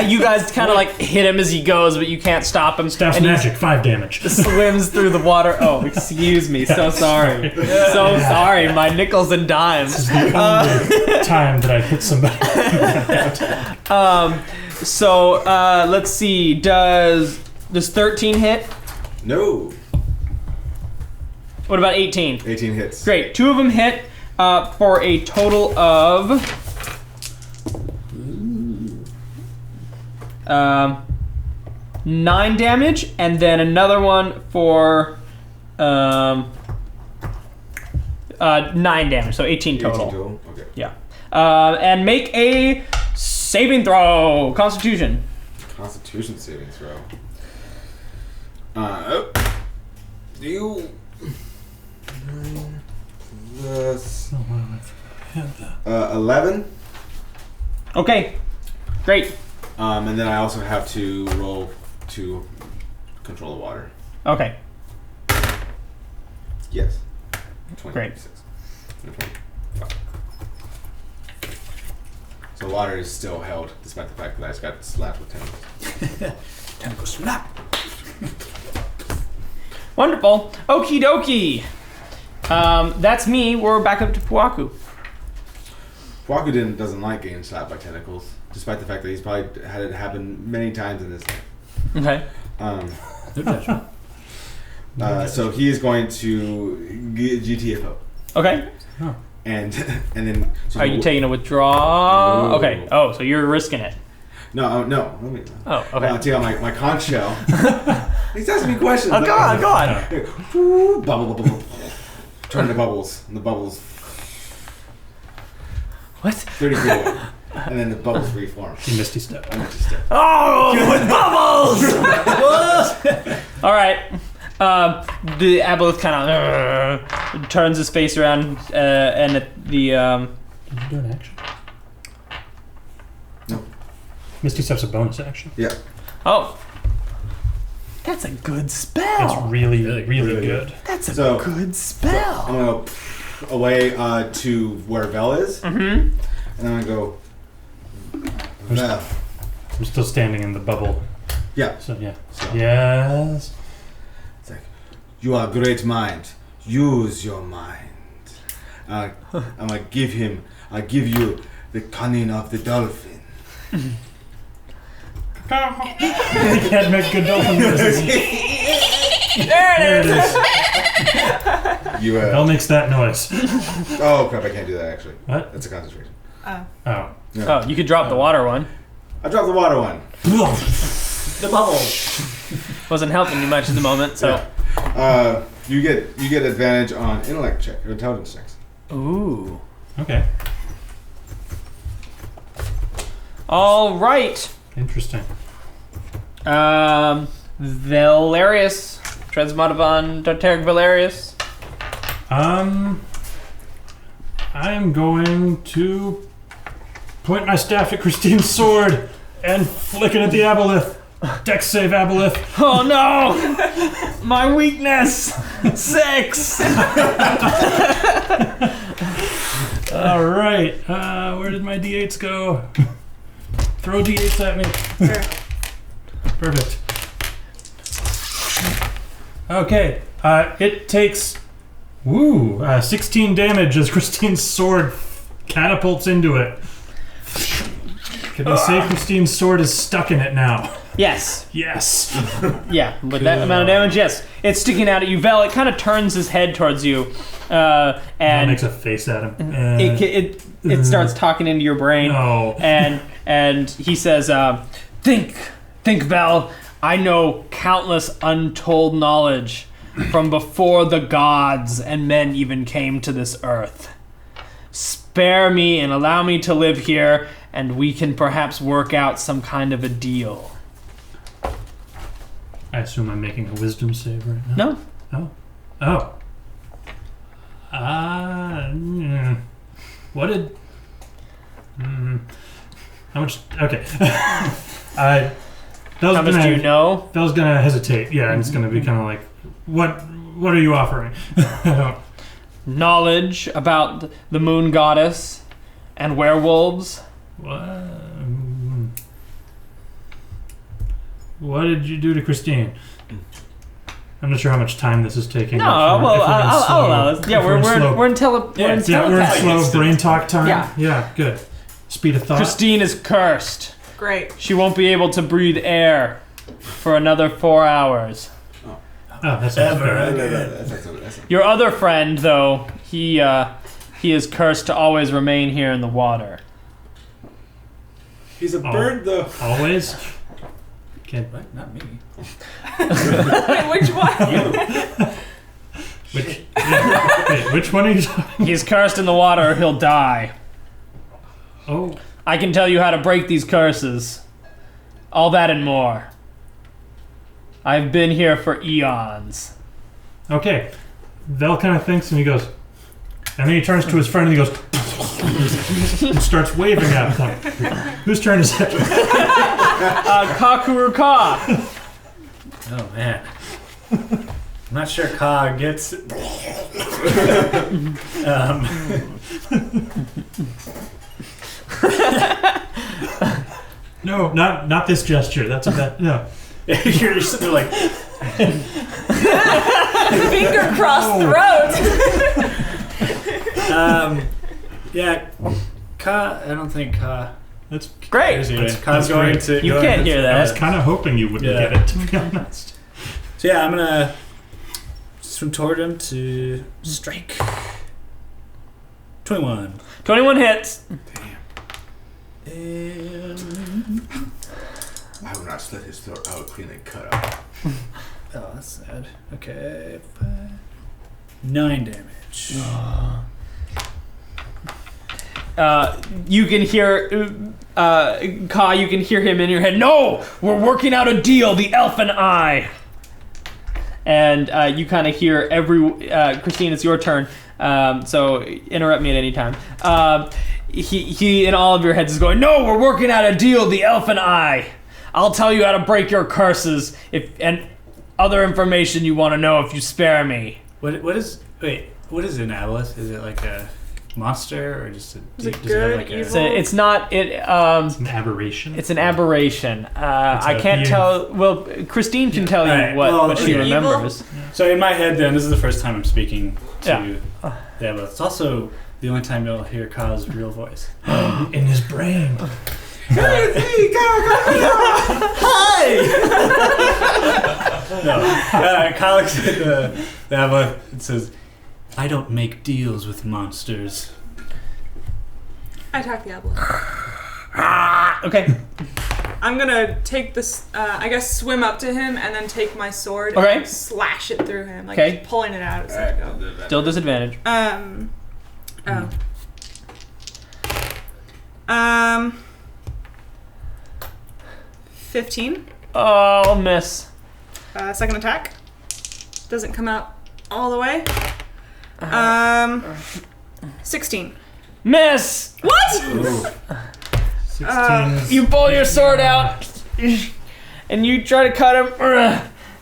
you guys kind of like hit him as he goes, but you can't stop him. Staff's and he magic, 5 damage. swims through the water. Oh, excuse me. So sorry. So sorry. My nickels and dimes. The only time that I hit somebody. So let's see. Does 13 hit? No. What about 18? 18 hits. Great. 2 of them hit for a total of 9 damage, and then another one for 9 damage. So 18 total. 18 total. Okay. Yeah. And make a saving throw. Constitution. Constitution saving throw. You 9 plus 11. Okay. Great. And then I also have to roll to control the water. Okay. Yes. Great. 26. 25. So water is still held, despite the fact that I just got slapped with tentacles. Tentacle slap. Wonderful. Okie dokie. That's me. We're back up to Puaku. Waku doesn't like getting slapped by tentacles, despite the fact that he's probably had it happen many times in his life. Okay. No judgment. So he is going to get GTFO. Okay. And then... So Are you taking a withdrawal? No. Okay. Oh, so you're risking it. No, no. Let me... Oh, okay. I'll take out my conch shell. He's asking me questions. Oh, go on, go on. Bubble, bubble, bubble. Turn the bubbles. And the bubbles... What? 30 feet away. And then the bubbles reform. You Misty Step. I missed a step. Oh, with bubbles! All right. The Aboleth kind of turns his face around, and at the Did you do an action? No. Misty Step's a bonus action. Yeah. oh, that's a good It's spell. really really good. That's a So- good spell. I'm going to go away to where Vel is. Mm-hmm. And I'm going to go... Vel. I'm still standing in the bubble. Yeah. So yeah. So, Yes. It's like, you are a great mind. Use your mind. I'm going to give him... I give you the cunning of the dolphin. I can't make good dolphin noises. There it is. You, Bell makes that noise. oh, crap. I can't do that, actually. What? That's a concentration. Oh. Yeah. Oh, you could drop the water one. I dropped the water one. The bubble wasn't helping you much at the moment, so. Yeah. You get advantage on intellect check or intelligence checks. Ooh. Okay. All right. Interesting. Valerius. Transmodavan Darteric Valerius. I'm going to point my staff at Christine's sword and flick it at the Aboleth. Dex save, Aboleth. Oh no! My weakness! 6! All right. Where did my d8s go? Throw d8s at me. Sure. Perfect. Okay. It takes 16 damage as Christine's sword catapults into it. Can we say Christine's sword is stuck in it now? Yes. Yes. Yeah, with that amount of damage, yes. It's sticking out at you. Vel, it kind of turns his head towards you. And And makes a face at him. it starts talking into your brain. No. And he says, think, Vel. I know countless untold knowledge from before the gods and men even came to this earth. Spare me and allow me to live here, and we can perhaps work out some kind of a deal. I assume I'm making a wisdom save right now. No? Oh. What did... how much... Okay. How much do you know? Bell's gonna hesitate. Yeah, and it's gonna be kind of like, what are you offering? Knowledge about the moon goddess and werewolves. What? what did you do to Christine? I'm not sure how much time this is taking. No, well, I'll allow this. Yeah, we're in we're in telepathy. slow brain talk time. Yeah. Yeah, good. Speed of thought. Christine is cursed. Great. She won't be able to breathe air for another 4 hours. Oh, that's Your other friend, though, he is cursed to always remain here in the water. He's a bird, though. Always? Can't. What? Not me. Which one? Which one are you talking? He's cursed in the water or he'll die. Oh. I can tell you how to break these curses. All that and more. I've been here for eons. Okay. Vel kind of thinks and he goes, and then he turns to his friend and he goes, and starts waving at them. Whose turn is it? Kakuruka. Oh man. I'm not sure Ka gets. No, not this gesture. That's a bad. No. You're sitting there like. Finger crossed throat. Yeah. Ka. I don't think Ka. That's Great. Ka's going to. You can't hear I was that. kind of hoping you wouldn't get it, to be honest. So yeah, I'm gonna swim toward him to strike. 21. 21 hits. And I will not slit his throat. I will cleanly cut up. oh, that's sad. Okay, 9 damage. You can hear Ka. You can hear him in your head. No, we're working out a deal. The elf and I. And you kind of hear Christine, it's your turn. So interrupt me at any time. He in all of your heads is going, no, we're working out a deal, the elf and I. I'll tell you how to break your curses and other information you want to know if you spare me. What is an Aboleth? Is it like a monster or just a? Is it does good, it have like evil? It's not. It's an aberration. It's an aberration. I a can't being. tell. Well, Christine can tell you Alright, what she okay. remembers. So in my head, then this is the first time I'm speaking to Yeah. the Aboleth. It's also the only time you'll hear Ka's real voice. In his brain. No, Ka looks at the Aboleth and says, "I don't make deals with monsters." I attack the Aboleth. Okay. I'm gonna take this, I guess swim up to him and then take my sword Okay. and slash it through him. Like Okay. just pulling it out as I go. Still disadvantage. Oh. 15. Oh, miss. Second attack. Doesn't come out all the way. 16. Miss. What? 16. You pull your sword out, and you try to cut him,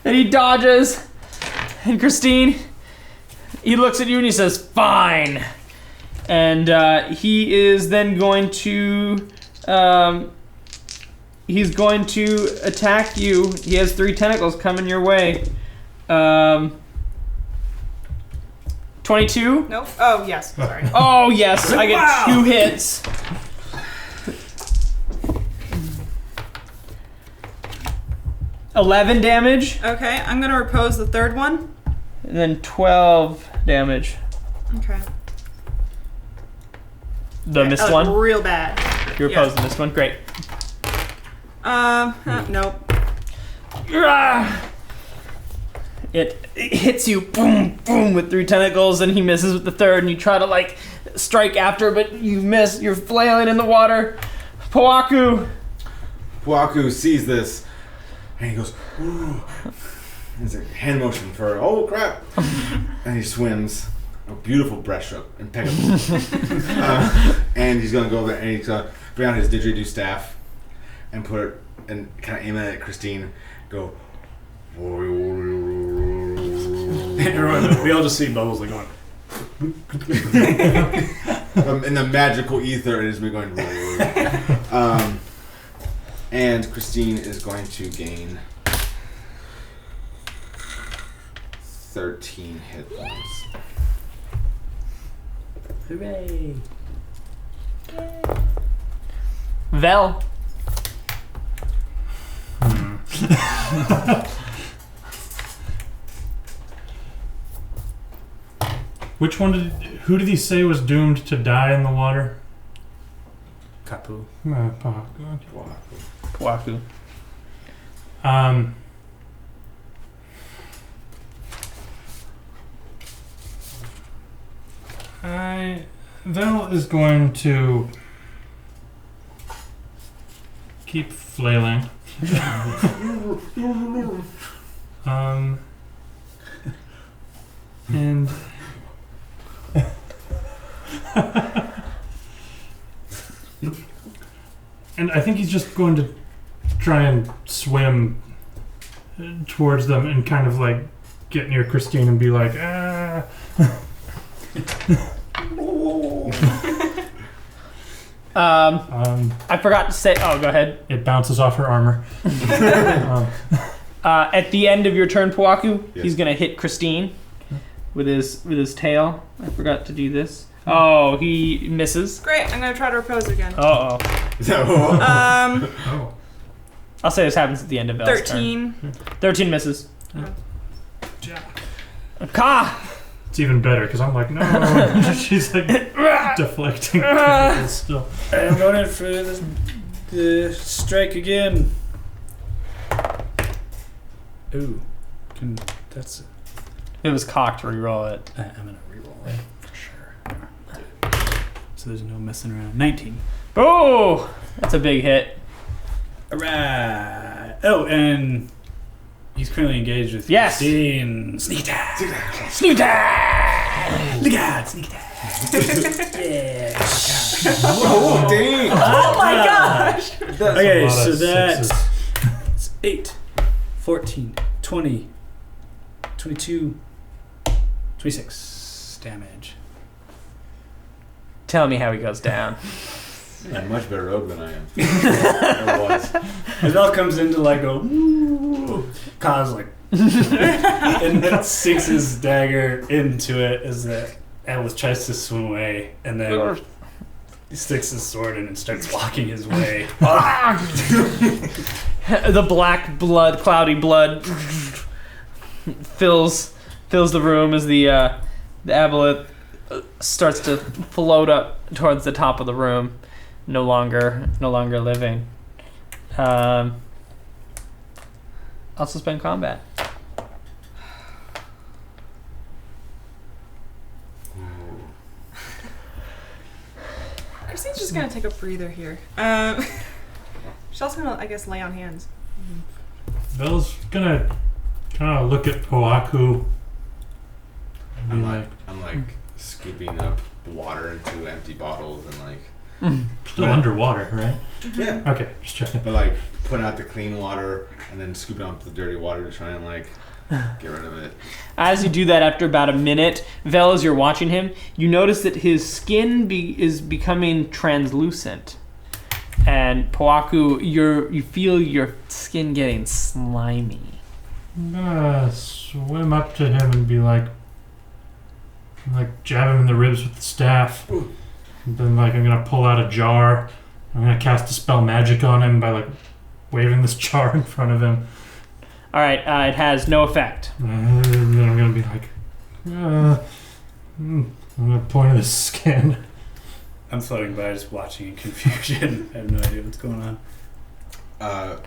and he dodges. And Christine, he looks at you and he says, "Fine." And he is then going to, he's going to attack you. He has 3 tentacles coming your way. 22. Nope. Oh yes. Sorry. Oh yes, I get Wow. 2 hits. $11 damage, Okay, I'm gonna repose the third one. and then 12 damage. Okay. The missed That one. looked real bad. You Yeah. opposed the missed one. Great. Nope. It hits you, boom, boom, with 3 tentacles, and he misses with the third. And you try to like strike after, but you miss. You're flailing in the water. Poaku. Puaku sees this, and he goes, ooh. It's a hand motion for, oh crap. And he swims. A beautiful breaststroke, impeccable. And he's gonna go over there and he's gonna bring out his didgeridoo staff and put it and kind of aim it at Christine. Go. We all just see bubbles like going. In the magical ether, it is me going. And Christine is going to gain 13 hit points. Hooray! Vel. Which one who did he say was doomed to die in the water? Kapu. Poaku. Vel is going to keep flailing. And and I think he's just going to try and swim towards them and kind of like get near Christine and be like, ah. I forgot to say. Oh, go ahead. It bounces off her armor. At the end of your turn, Poaku, Yes. he's gonna hit Christine with his tail. I forgot to do this. Oh, he misses. Great. I'm gonna try to repose again. Uh oh. Oh. I'll say this happens at the end of Vel's 13. turn. 13 misses. Ka! It's even better because I'm like, no. She's like deflecting still. I'm going in for the strike again. Ooh. That's... It was cocked. Reroll it. I'm going to reroll it for sure. So there's no messing around. 19. Oh! That's a big hit. Alright. Oh, and he's currently engaged with Yes. Christine. Sneak attack. Sneak attack! Look at sneak attack. Yeah. Oh, dang! Oh my gosh! Okay, lot so of that's sixes. 8, 14, 20, 22, 26 damage. Tell me how he goes down. You're a much better rogue than I am. Never was. As Val comes in to like go, ooh, Kaz like, and then sinks his dagger into it as the Aboleth tries to swim away, and then he sticks his sword in and starts walking his way. The black blood, cloudy blood, fills the room as the Aboleth starts to float up towards the top of the room, no longer living. I'll suspend combat. Christine's just gonna take a breather here. She's also gonna, I guess, lay on hands. Vel's gonna kind of look at Poaku and be I'm like scooping up water into empty bottles and like still underwater, right? yeah, Okay, just checking. but like putting out the clean water and then scooping up the dirty water to try and like get rid of it. As you do that, after about a minute, Vel, as you're watching him, you notice that his skin is becoming translucent. And Poaku, you feel your skin getting slimy. I'm gonna swim up to him and be like jab him in the ribs with the staff. And then I'm gonna pull out a jar. I'm gonna cast Dispel Magic on him by waving this jar in front of him. All right, it has no effect. And then I'm gonna be like, I'm gonna point at his skin. I'm floating by just watching in confusion. I have no idea what's going on.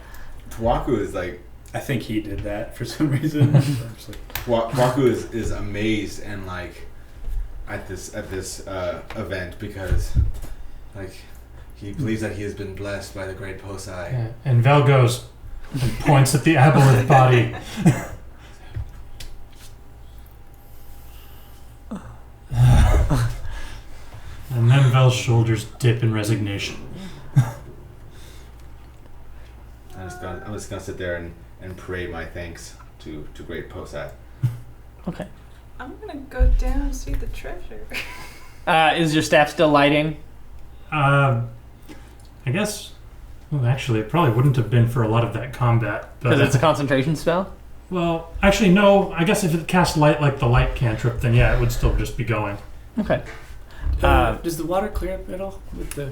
Tuaku is like I think he did that for some reason. I'm just like, Tuaku is amazed and like at this event because like he believes that he has been blessed by the great Posai. Yeah. And Vel goes and points at the Aboleth body. And then Vel's shoulders dip in resignation. I'm just gonna sit there and pray my thanks to great Posai. Okay. I'm gonna go down and see the treasure. Is your staff still lighting? I guess Well, actually, it probably wouldn't have been for a lot of that combat. Because it's a concentration spell? Well, actually, no. I guess if it cast light like the light cantrip, then yeah, it would still just be going. Okay. Does the water clear up at all? With the...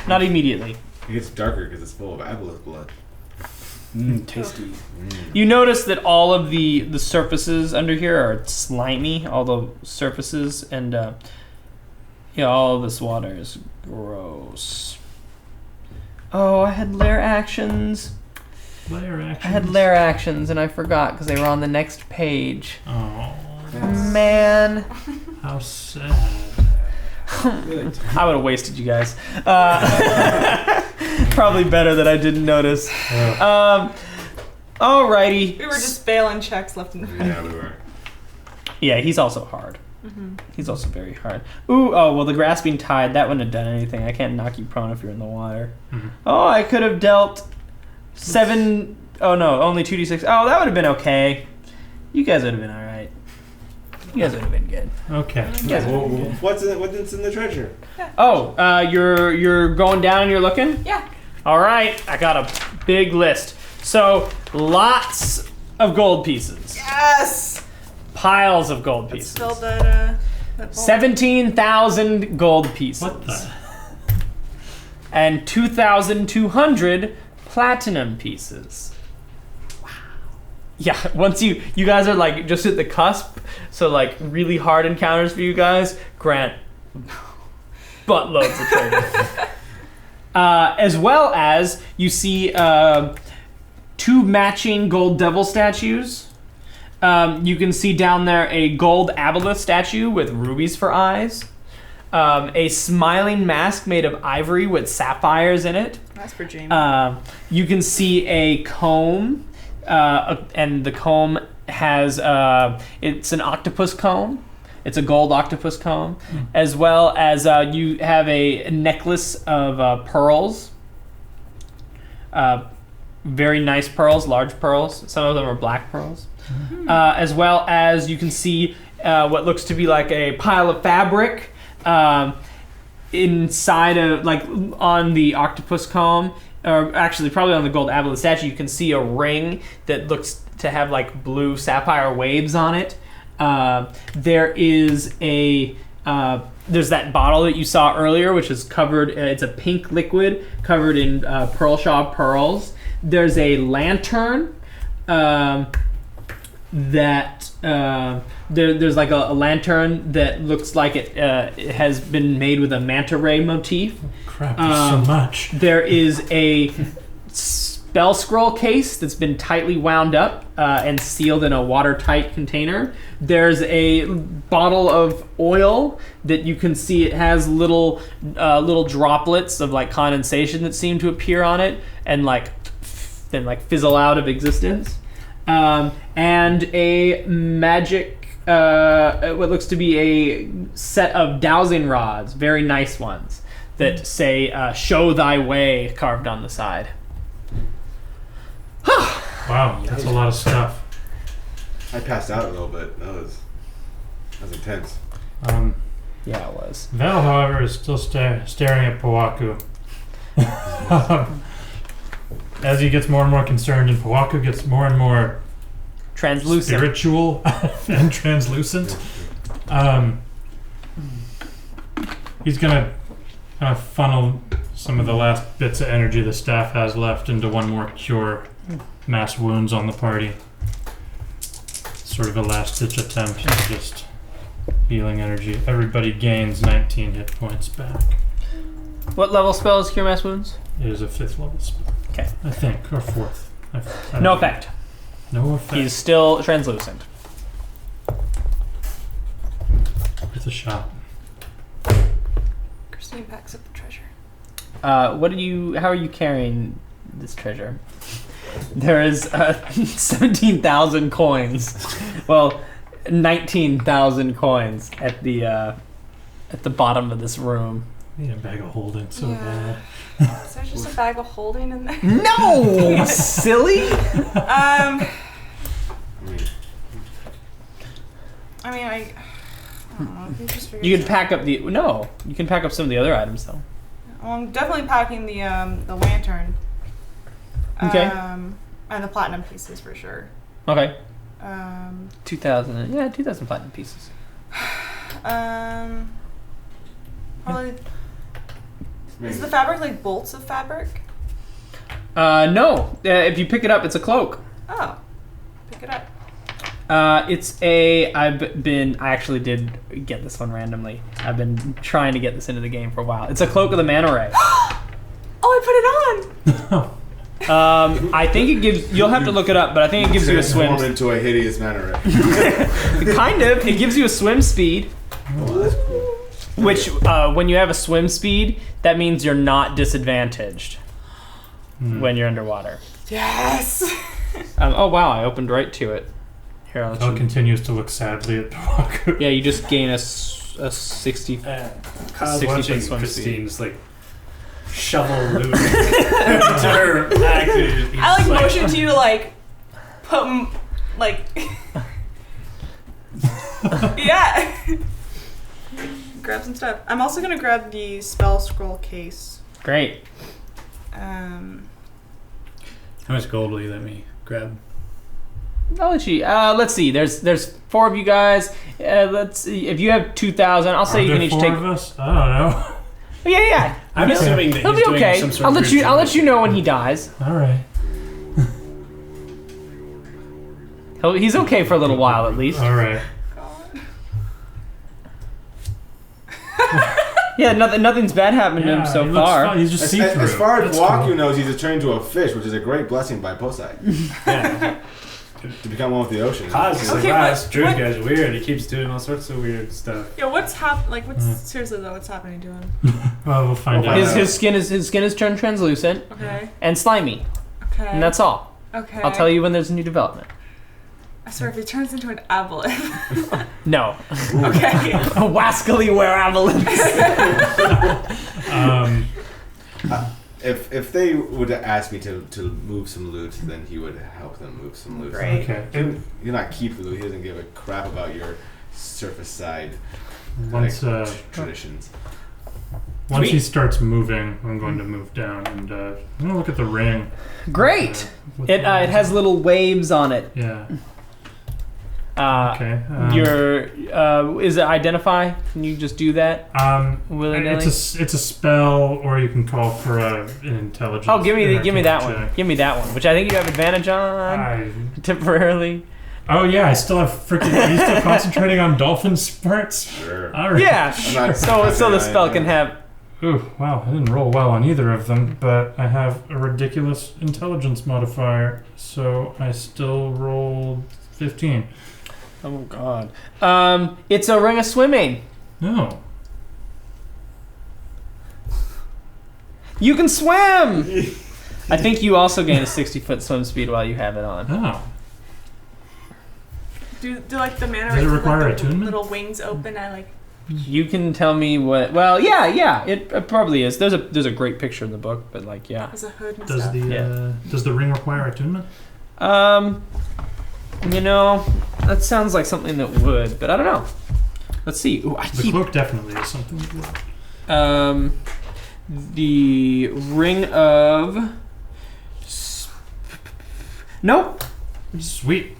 Not immediately. It gets darker because it's full of Aboleth blood. Tasty. You notice that all of the surfaces under here are slimy, all the surfaces, and all of this water is gross. Oh, I had lair actions. Lair actions? I had lair actions, and I forgot because they were on the next page. Oh, man. how sad. I would have wasted you guys. Probably better that I didn't notice. Alrighty. We were just failing checks left and right. Yeah, we were. Yeah, he's also hard. He's also very hard. The grasping tide, that wouldn't have done anything. I can't knock you prone if you're in the water. Oh, I could have dealt 7... Oh, no, only 2d6. Oh, that would have been okay. You guys would have been alright. You guys would have been good. Okay. What's in the treasure? Oh, you're going down and you're looking? Yeah. Alright, I got a big list. So, lots of gold pieces. Yes! Piles of gold pieces. Fill that bowl. 17,000 gold pieces. What the? And 2,200 platinum pieces. Wow. Yeah, once you guys are like just at the cusp, so like really hard encounters for you guys, grant buttloads of treasure. As well as you see 2 matching gold devil statues. You can see down there a gold Aboleth statue with rubies for eyes. A smiling mask made of ivory with sapphires in it. That's for Jamie. You can see a comb, and the comb has, it's an octopus comb. It's a gold octopus comb. As well as you have a necklace of pearls. Very nice pearls, large pearls. Some of them are black pearls. As well as you can see what looks to be like a pile of fabric inside of, like on the octopus comb, or actually probably on the gold Aboleth statue. You can see a ring that looks to have like blue sapphire waves on it. There is a there's that bottle that you saw earlier, which is covered. It's a pink liquid covered in pearl shaw pearls. There's a lantern that there's like a lantern that looks like it has been made with a manta ray motif. Crap, there's so much. There is a spell scroll case that's been tightly wound up and sealed in a watertight container. There's a bottle of oil that you can see it has little droplets of like condensation that seem to appear on it and then fizzle out of existence. And a magic, what looks to be a set of dowsing rods, very nice ones, that say, show thy way, carved on the side. Wow, that's a lot of stuff. I passed out a little bit. That was intense. Yeah, it was. Val, however, is still staring at Powaku. As he gets more and more concerned, and Powaku gets more and more Translucent. spiritual and translucent, he's gonna kind of funnel some of the last bits of energy the staff has left into one more cure mass wounds on the party. Sort of a last-ditch attempt at just healing energy. Everybody gains 19 hit points back. What level spell is Cure Mass Wounds? It is a 5th level spell. Okay. I think, or 4th. I don't No know. effect. No effect. He's still translucent. Worth a shot. Christine packs up the treasure. How are you carrying this treasure? There is 17,000 coins. Well, 19,000 coins at the bottom of this room. I need a bag of holding so bad. Is there just a bag of holding in there? No, silly. I don't know. If you just figure You can pack up you can pack up some of the other items though. Well, I'm definitely packing the lantern. Okay. And the platinum pieces for sure. Okay. 2,000. 2,000 platinum pieces. Probably. Is the fabric like bolts of fabric? No. If you pick it up, it's a cloak. Oh, pick it up. I actually did get this one randomly. I've been trying to get this into the game for a while. It's a cloak of the manta ray. Oh, I put it on. I think it gives. You'll have to look it up, but I think it gives you a swim. Transform into a hideous manta ray. Kind of. It gives you a swim speed. Oh, that's cool. Which, when you have a swim speed, that means you're not disadvantaged when you're underwater. Yes. Oh wow! I opened right to it. Here, I'll let Kel you. continues to look sadly at Tawaku. Yeah, you just gain a 60. Kaz 60 watching foot swim Christine just like shovel loot into her active. I like motion to you to like put like yeah. Grab some stuff. I'm also gonna grab the spell scroll case. Great. How much gold will you let me grab? I'll let you. Let's see. There's 4 of you guys. Let's see. If you have 2,000, I'll say you can each take. 4 of us? I don't know. Yeah. I'm assuming that He'll he's be doing okay. some sort I'll of let you. I'll let you know when he dies. All right. He's okay for a little while at least. All right. Yeah, nothing's bad happened to him so he looks far. fine. He's just see-through. As far as That's Waku cool. knows, he's a turn into a fish, which is a great blessing by Posei. Yeah. To become one with the ocean. Kaz is like, Okay, wow, what- this Druid what- guy's weird. He keeps doing all sorts of weird stuff. Yeah, what's seriously though? What's happening to him? Well, we'll find We'll out. find His skin is turned translucent Okay. and slimy, Okay. and that's all. Okay. I'll tell you when there's a new development. I swear, if he turns into an aboleth. No. Okay. A wascally were-aboleths. If they would ask me to move some loot, then he would help them move some loot. Great. Okay. He'll not keep the loot. He doesn't give a crap about your surface side Once traditions. once he Sweet. starts moving, I'm going to move down and I'm gonna look at the ring. Great. With It the- has little waves on it. Yeah. Uh, Okay. is it identify? Can you just do that willy-nilly? it's a spell, or you can call for an intelligence. Oh, give me that one. check. Give me that one, which I think you have advantage on temporarily. Oh yeah, I still have freaking. Are you still concentrating on dolphin sparts? Sure. All right. Yeah. I'm not- So the spell can have. Ooh, wow, I didn't roll well on either of them, but I have a ridiculous intelligence modifier, so I still rolled 15. Oh God. It's a ring of swimming. No. You can swim. I think you also gain a 60-foot swim speed while you have it on. Oh. Do like the mana Does it rays with, require like, the attunement? little wings open? I like. You can tell me what. Well, yeah. It probably is. There's a great picture in the book, but like, yeah. There's a hood and Does stuff. does the ring require attunement? That sounds like something that would, but I don't know. Let's see. Ooh, The cloak definitely is something. The ring of. Nope. Sweet.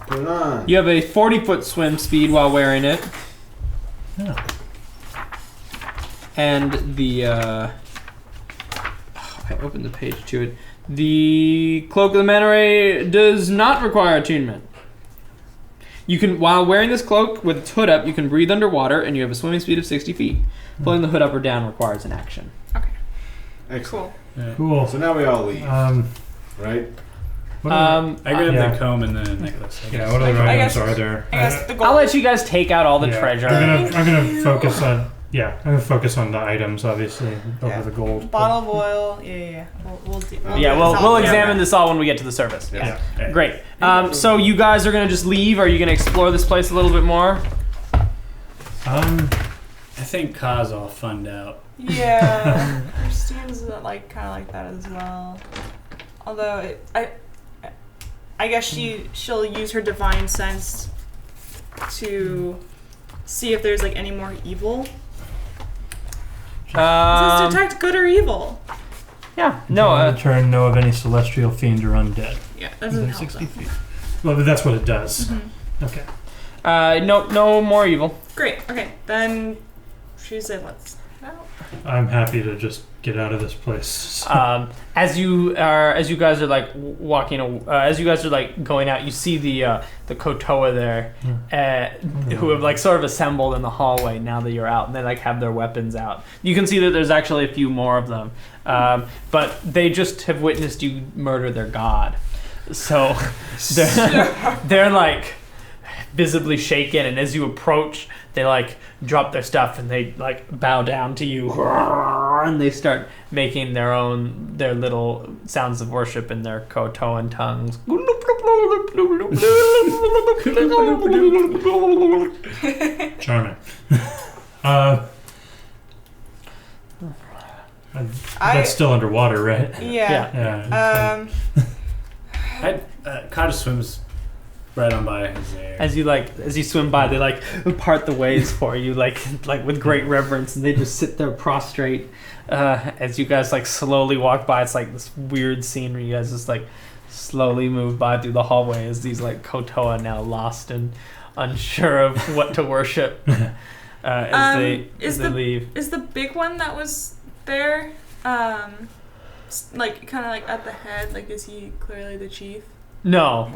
Put it on. You have a 40-foot swim speed while wearing it, Yeah. and the. I opened the page to it. The cloak of the manta ray does not require attunement. You can, while wearing this cloak with its hood up, you can breathe underwater, and you have a swimming speed of 60 feet. Pulling the hood up or down requires an action. Excellent. Cool. Cool. So now we all leave, right? What are, I grabbed yeah. the comb and the necklace. I yeah, guess. what other I items guess- are there? I guess the gold. I'll let you guys take out all the Yeah, treasure. I'm gonna focus on I'm gonna focus on the items, obviously, over Yeah. the gold. Bottle of oil. Yeah. We'll do. Yeah, do we'll this all examine together. this all when we get to the surface. Yeah. Yeah. Great. So you guys are gonna just leave? Or are you gonna explore this place a little bit more? I think Kaz all funned out. Yeah, Christine's like kind of like that as well. Although I guess she'll use her divine sense to see if there's like any more evil. Does this detect good or evil? Yeah. No. Turn know of any celestial fiend or undead. Yeah, that doesn't Within help 60 though. feet. Well, but that's what it does. Okay. No more evil. Great. Okay, then she said let's out. I'm happy to just get out of this place. As you guys are like walking, as you guys are like going out, you see the Kotoa there, who have like sort of assembled in the hallway now that you're out, and they like have their weapons out. You can see that there's actually a few more of them, but they just have witnessed you murder their god, so they're like visibly shaken, and as you approach, they like drop their stuff and they like bow down to you, and they start making their little sounds of worship in their Kotoan tongues. Charming. That's still underwater, right? Yeah. Yeah. Ka just swims right on by his there. As you swim by, they like part the ways for you, like with great reverence, and they just sit there prostrate as you guys like slowly walk by. It's like this weird scene where you guys just like slowly move by through the hallway as these like Kotoa, now lost and unsure of what to worship, as they leave. Is the big one that was there, like kind of like at the head? Like, is he clearly the chief? No,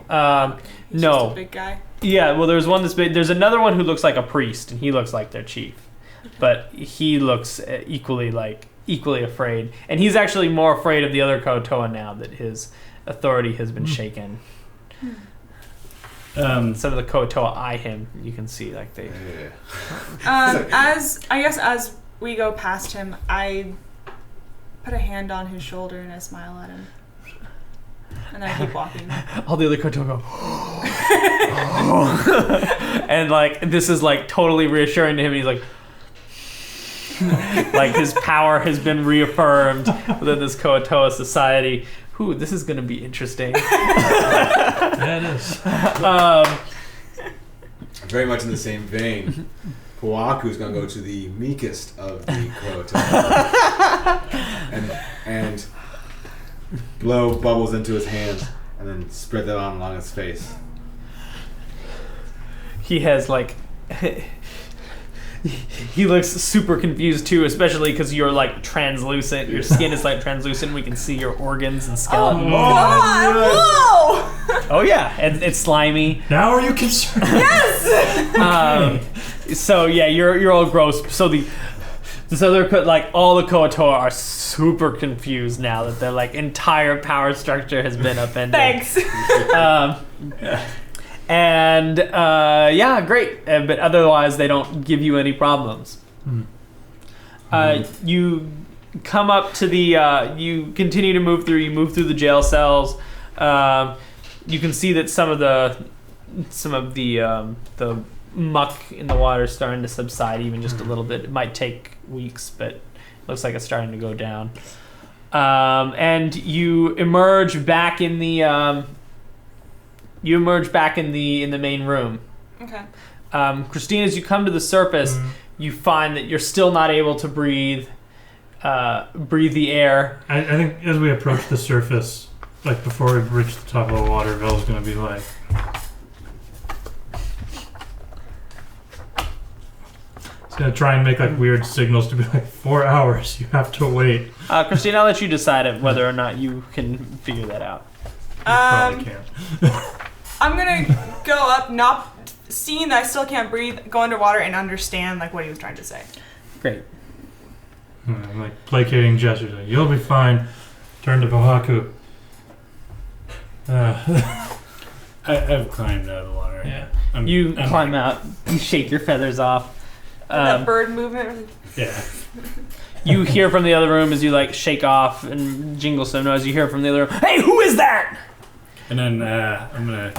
He's no. just a big guy. Yeah, well, there's one that's big. There's another one who looks like a priest, and he looks like their chief, but he looks equally afraid, and he's actually more afraid of the other Kotoa now that his authority has been shaken. Some of the Kotoa eye him. You can see like they. As we go past him, I put a hand on his shoulder and I smile at him. And I keep walking. All the other Kotoa go, and like this is like totally reassuring to him. He's like, like his power has been reaffirmed within this Kotoa society. Ooh, this is gonna be interesting. Yeah, it is. Very much in the same vein, Puaku's gonna go to the meekest of the Kotoa and blow bubbles into his hands and then spread them on along his face. He has like he looks super confused too, especially because you're like translucent. Your skin is like translucent. We can see your organs and skeleton. Whoa! Oh yeah, and it's slimy. Now are you concerned? Yes! So yeah, you're all gross. So they're like all the Kotoa are super confused now that their like entire power structure has been upended. Thanks. Yeah, great. But otherwise, they don't give you any problems. You come up to the. You continue to move through. You move through the jail cells. You can see that some of the muck in the water is starting to subside, even just a little bit. It might take weeks, but it looks like it's starting to go down. And you emerge back in the. You emerge back in the main room. Okay. Christine, as you come to the surface, you find that you're still not able to breathe the air. I think as we approach the surface, like before we reach the top of the water, Vel's gonna be like, he's gonna try and make like weird signals to be like, 4 hours, you have to wait. Christine, I'll let you decide whether or not you can figure that out. Probably can't. I'm gonna go up, not seeing that I still can't breathe, go underwater and understand like what he was trying to say. Great. I'm like placating gestures, like, you'll be fine. Turn to Bohaku. I've climbed out of the water. Yeah. You climb out, you shake your feathers off. That bird movement. Yeah. You hear from the other room as you like shake off and jingle some noise. You hear from the other room, "Hey, who is that?" And then I'm gonna,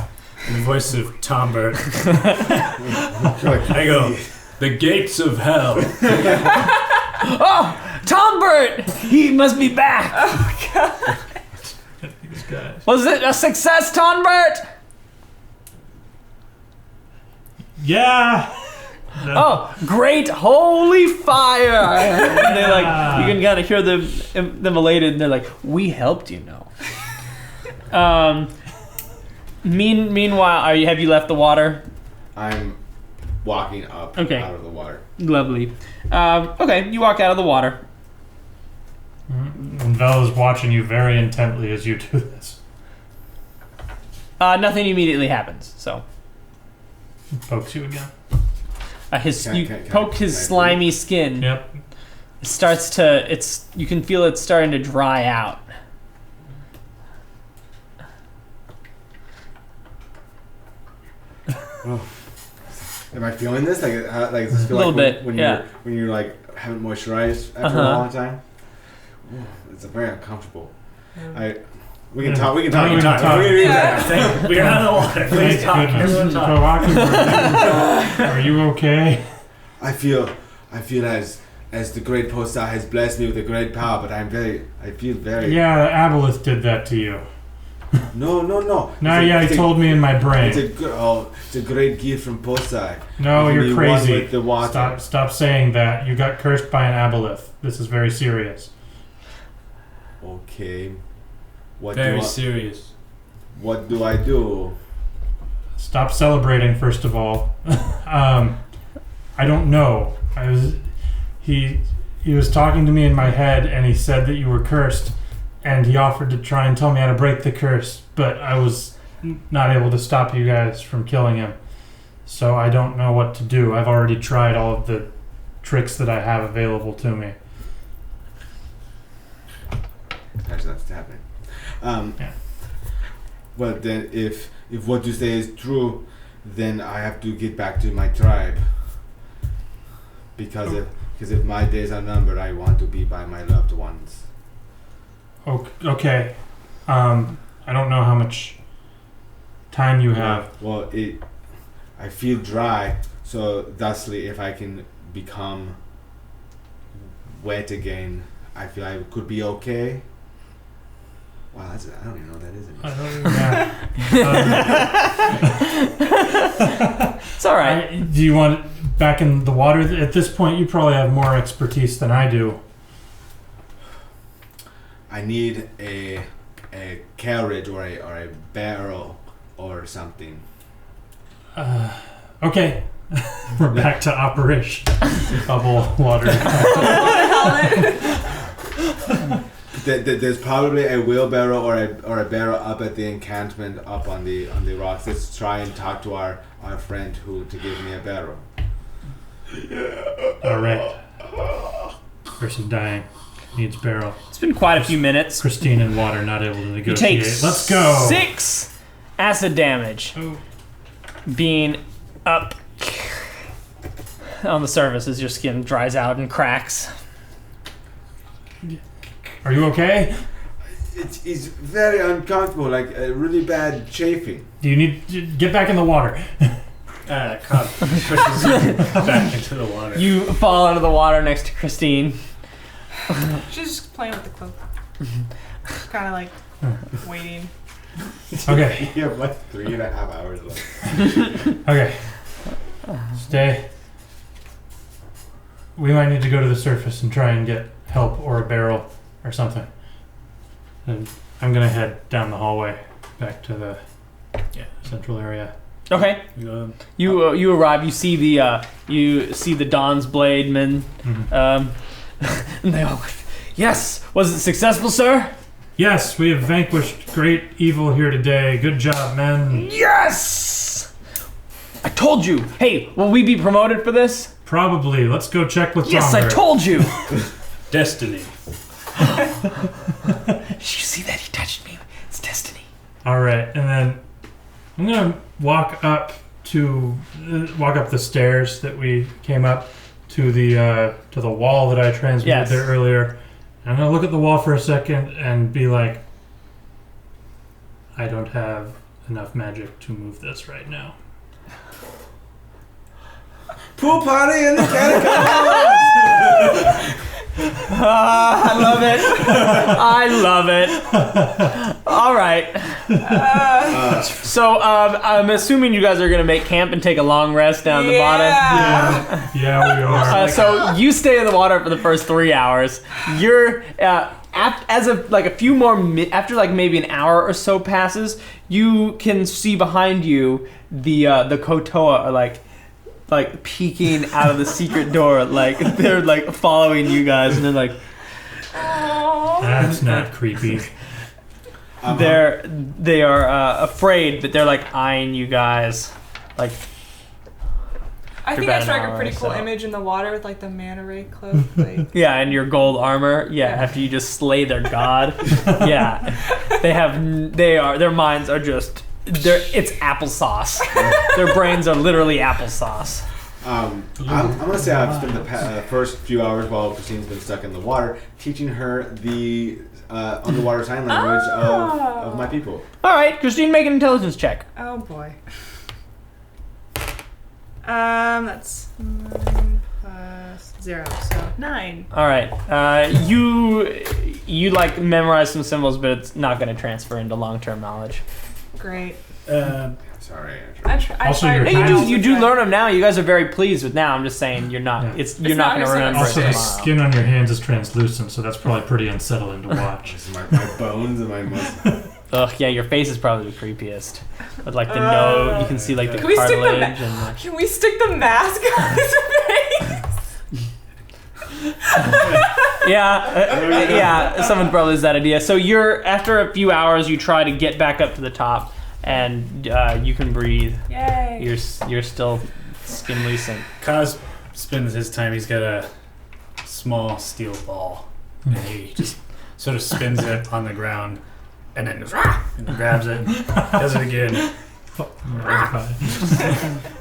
in the voice of Tom Burt, I go, "The gates of hell." Oh, Tom Burt! He must be back. Oh god. These guys. Was it a success, Tom Burt? Yeah. Oh, great holy fire! And they like, you can kind of hear them elated, and they're like, "We helped, you know." Meanwhile, have you left the water? I'm walking up Okay. out of the water. Lovely. Okay, you walk out of the water. And Vel is watching you very intently as you do this. Nothing immediately happens. So, Pokes you again. you poke his slimy skin. Yep. It starts to. You can feel it starting to dry out. Oh. Am I feeling this? Like does this feel A little like bit, when yeah. you're like haven't moisturized after a long time? Ooh, it's very uncomfortable. We can talk. We can talk. We can talk. We're out of the water. Please Thank talk. goodness. Everyone talk. Kawaki, are you okay? I feel as the great Posta has blessed me with a great power, but I feel very. Yeah, the Aboleth did that to you. No. No, he told me in my brain. It's a great gift from Posta. No, You can you're be one crazy. with the water. Stop saying that. You got cursed by an Aboleth. This is very serious. Okay. Very serious. What do I do? Stop celebrating, first of all. I don't know. He was talking to me in my head, and he said that you were cursed, and he offered to try and tell me how to break the curse, but I was not able to stop you guys from killing him. So I don't know what to do. I've already tried all of the tricks that I have available to me. Actually, that's happening. Yeah. Well, then, if what you say is true, then I have to get back to my tribe. Because if my days are numbered, I want to be by my loved ones. Okay. I don't know how much time you have. Well, I feel dry, so thusly, if I can become wet again, I feel I could be okay. Wow, I don't even know what that is anymore. It's all right. Do you want it back in the water? At this point, you probably have more expertise than I do. I need a carriage or a barrel or something. Okay. We're back to Operation Bubble Water. There's probably a wheelbarrow or a barrel up at the encampment up on the rocks. Let's try and talk to our friend to give me a barrel. Alright. Person dying. Needs barrel. It's been quite a few minutes. Christine in water, not able to You negotiate. take Let's go! 6 acid damage. Oh. Being up on the surface as your skin dries out and cracks. Are you okay? It's very uncomfortable, like a really bad chafing. Do you need to get back in the water? Cobb pushes you back into the water. You fall into the water next to Christine. She's just playing with the cloak. Kind of like waiting. Okay. You have like 3.5 hours left. Okay. Stay. We might need to go to the surface and try and get help or a barrel or something. And I'm gonna head down the hallway back to the central area. Okay. You arrive. You see the Dawn's Blade men. Mm-hmm. And they all. Yes. Was it successful, sir? Yes, we have vanquished great evil here today. Good job, men. Yes. I told you. Hey, will we be promoted for this? Probably. Let's go check what's Yes, wrong I told you. Destiny. Did you see that? He touched me. It's destiny. All right, and then I'm gonna walk up the stairs that we came up to the wall that I transmitted there earlier. I'm gonna look at the wall for a second and be like, I don't have enough magic to move this right now. Pool party in the catacombs! I love it. I love it. All right. So I'm assuming you guys are going to make camp and take a long rest down the bottom. Yeah, we are. So you stay in the water for the first 3 hours. You're a few more after like maybe an hour or so passes, you can see behind you the Kotoa are like peeking out of the secret door, like they're like following you guys, and they're like, that's not creepy. They are afraid, but they're like eyeing you guys, like. I think I struck a pretty cool image in the water with like the manta ray cloak. Like. Yeah, and your gold armor. Yeah, after you just slay their god. Yeah, their minds are just. It's applesauce. Their brains are literally applesauce. I'm gonna say I've spent the first few hours while Christine's been stuck in the water, teaching her the underwater sign language of my people. All right, Christine, make an intelligence check. Oh boy. That's 9 plus 0, so 9. All right, you like memorize some symbols, but it's not going to transfer into long-term knowledge. Great. Sorry. You do learn them now. You guys are very pleased with now. I'm just saying you're not. Yeah. You're not going to remember Also, it the tomorrow. skin on your hands is translucent, so that's probably pretty unsettling to watch. my bones and my muscles. Ugh, yeah, your face is probably the creepiest. With like the nose, you can see like the cartilage and. Can we stick the mask on his face? Yeah, someone probably has that idea. So after a few hours, you try to get back up to the top, and you can breathe. Yay! You're still skin lucent. Kaz spends his time. He's got a small steel ball, and he just sort of spins it on the ground, and then goes and grabs it, and does it again.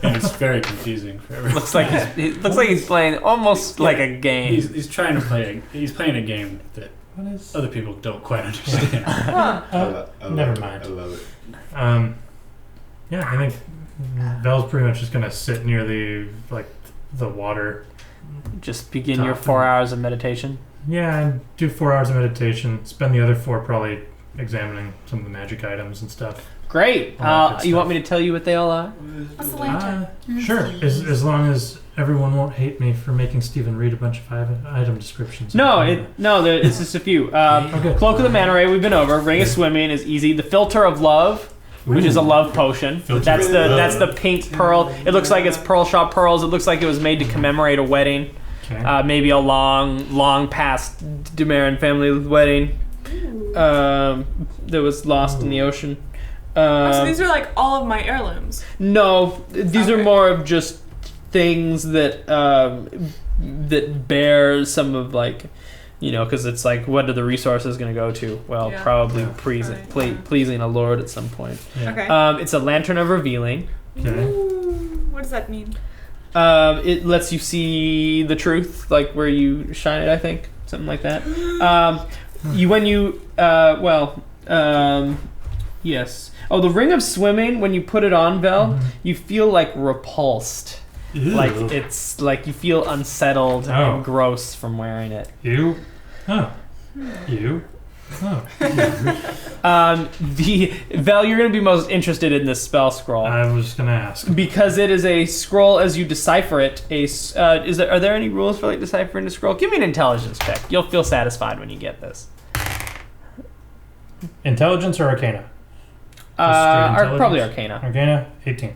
And it's very confusing for everyone. Looks like he's playing almost like a game. He's trying to play. He's playing a game that other people don't quite understand. Never mind. I love it. Yeah, I think Vel's pretty much just gonna sit near the water. Just begin your 4 hours of meditation. Yeah, and do 4 hours of meditation. Spend the other 4 probably examining some of the magic items and stuff. Great. You want me to tell you what they all are? What's the lantern? Sure. As long as everyone won't hate me for making Stephen read a bunch of item descriptions. It's just a few. Cloak of the Manta Ray we've been over. Ring of Swimming is easy. The Filter of Love, which is a love potion. That's the pink pearl. It looks like it's Pearl Shop pearls. It looks like it was made to commemorate a wedding. Okay. Maybe a long past Demarin family wedding that was lost in the ocean. So these are like all of my heirlooms. No, these are more of just things that that bear some of because it's like, what are the resources going to go to? Well, probably pleasing a lord at some point. Yeah. Okay. It's a lantern of revealing. Okay. Ooh, what does that mean? It lets you see the truth, like where you shine it. I think something like that. Yes. Oh, the Ring of Swimming, when you put it on, Vel, you feel like repulsed. Ew. Like it's like you feel unsettled and gross from wearing it. You? Oh. You? Oh. Vel, you're going to be most interested in this spell scroll. I was going to ask. Because it is a scroll as you decipher it. Are there any rules for like deciphering a scroll? Give me an intelligence check. You'll feel satisfied when you get this. Intelligence or Arcana? Probably Arcana. Arcana, 18.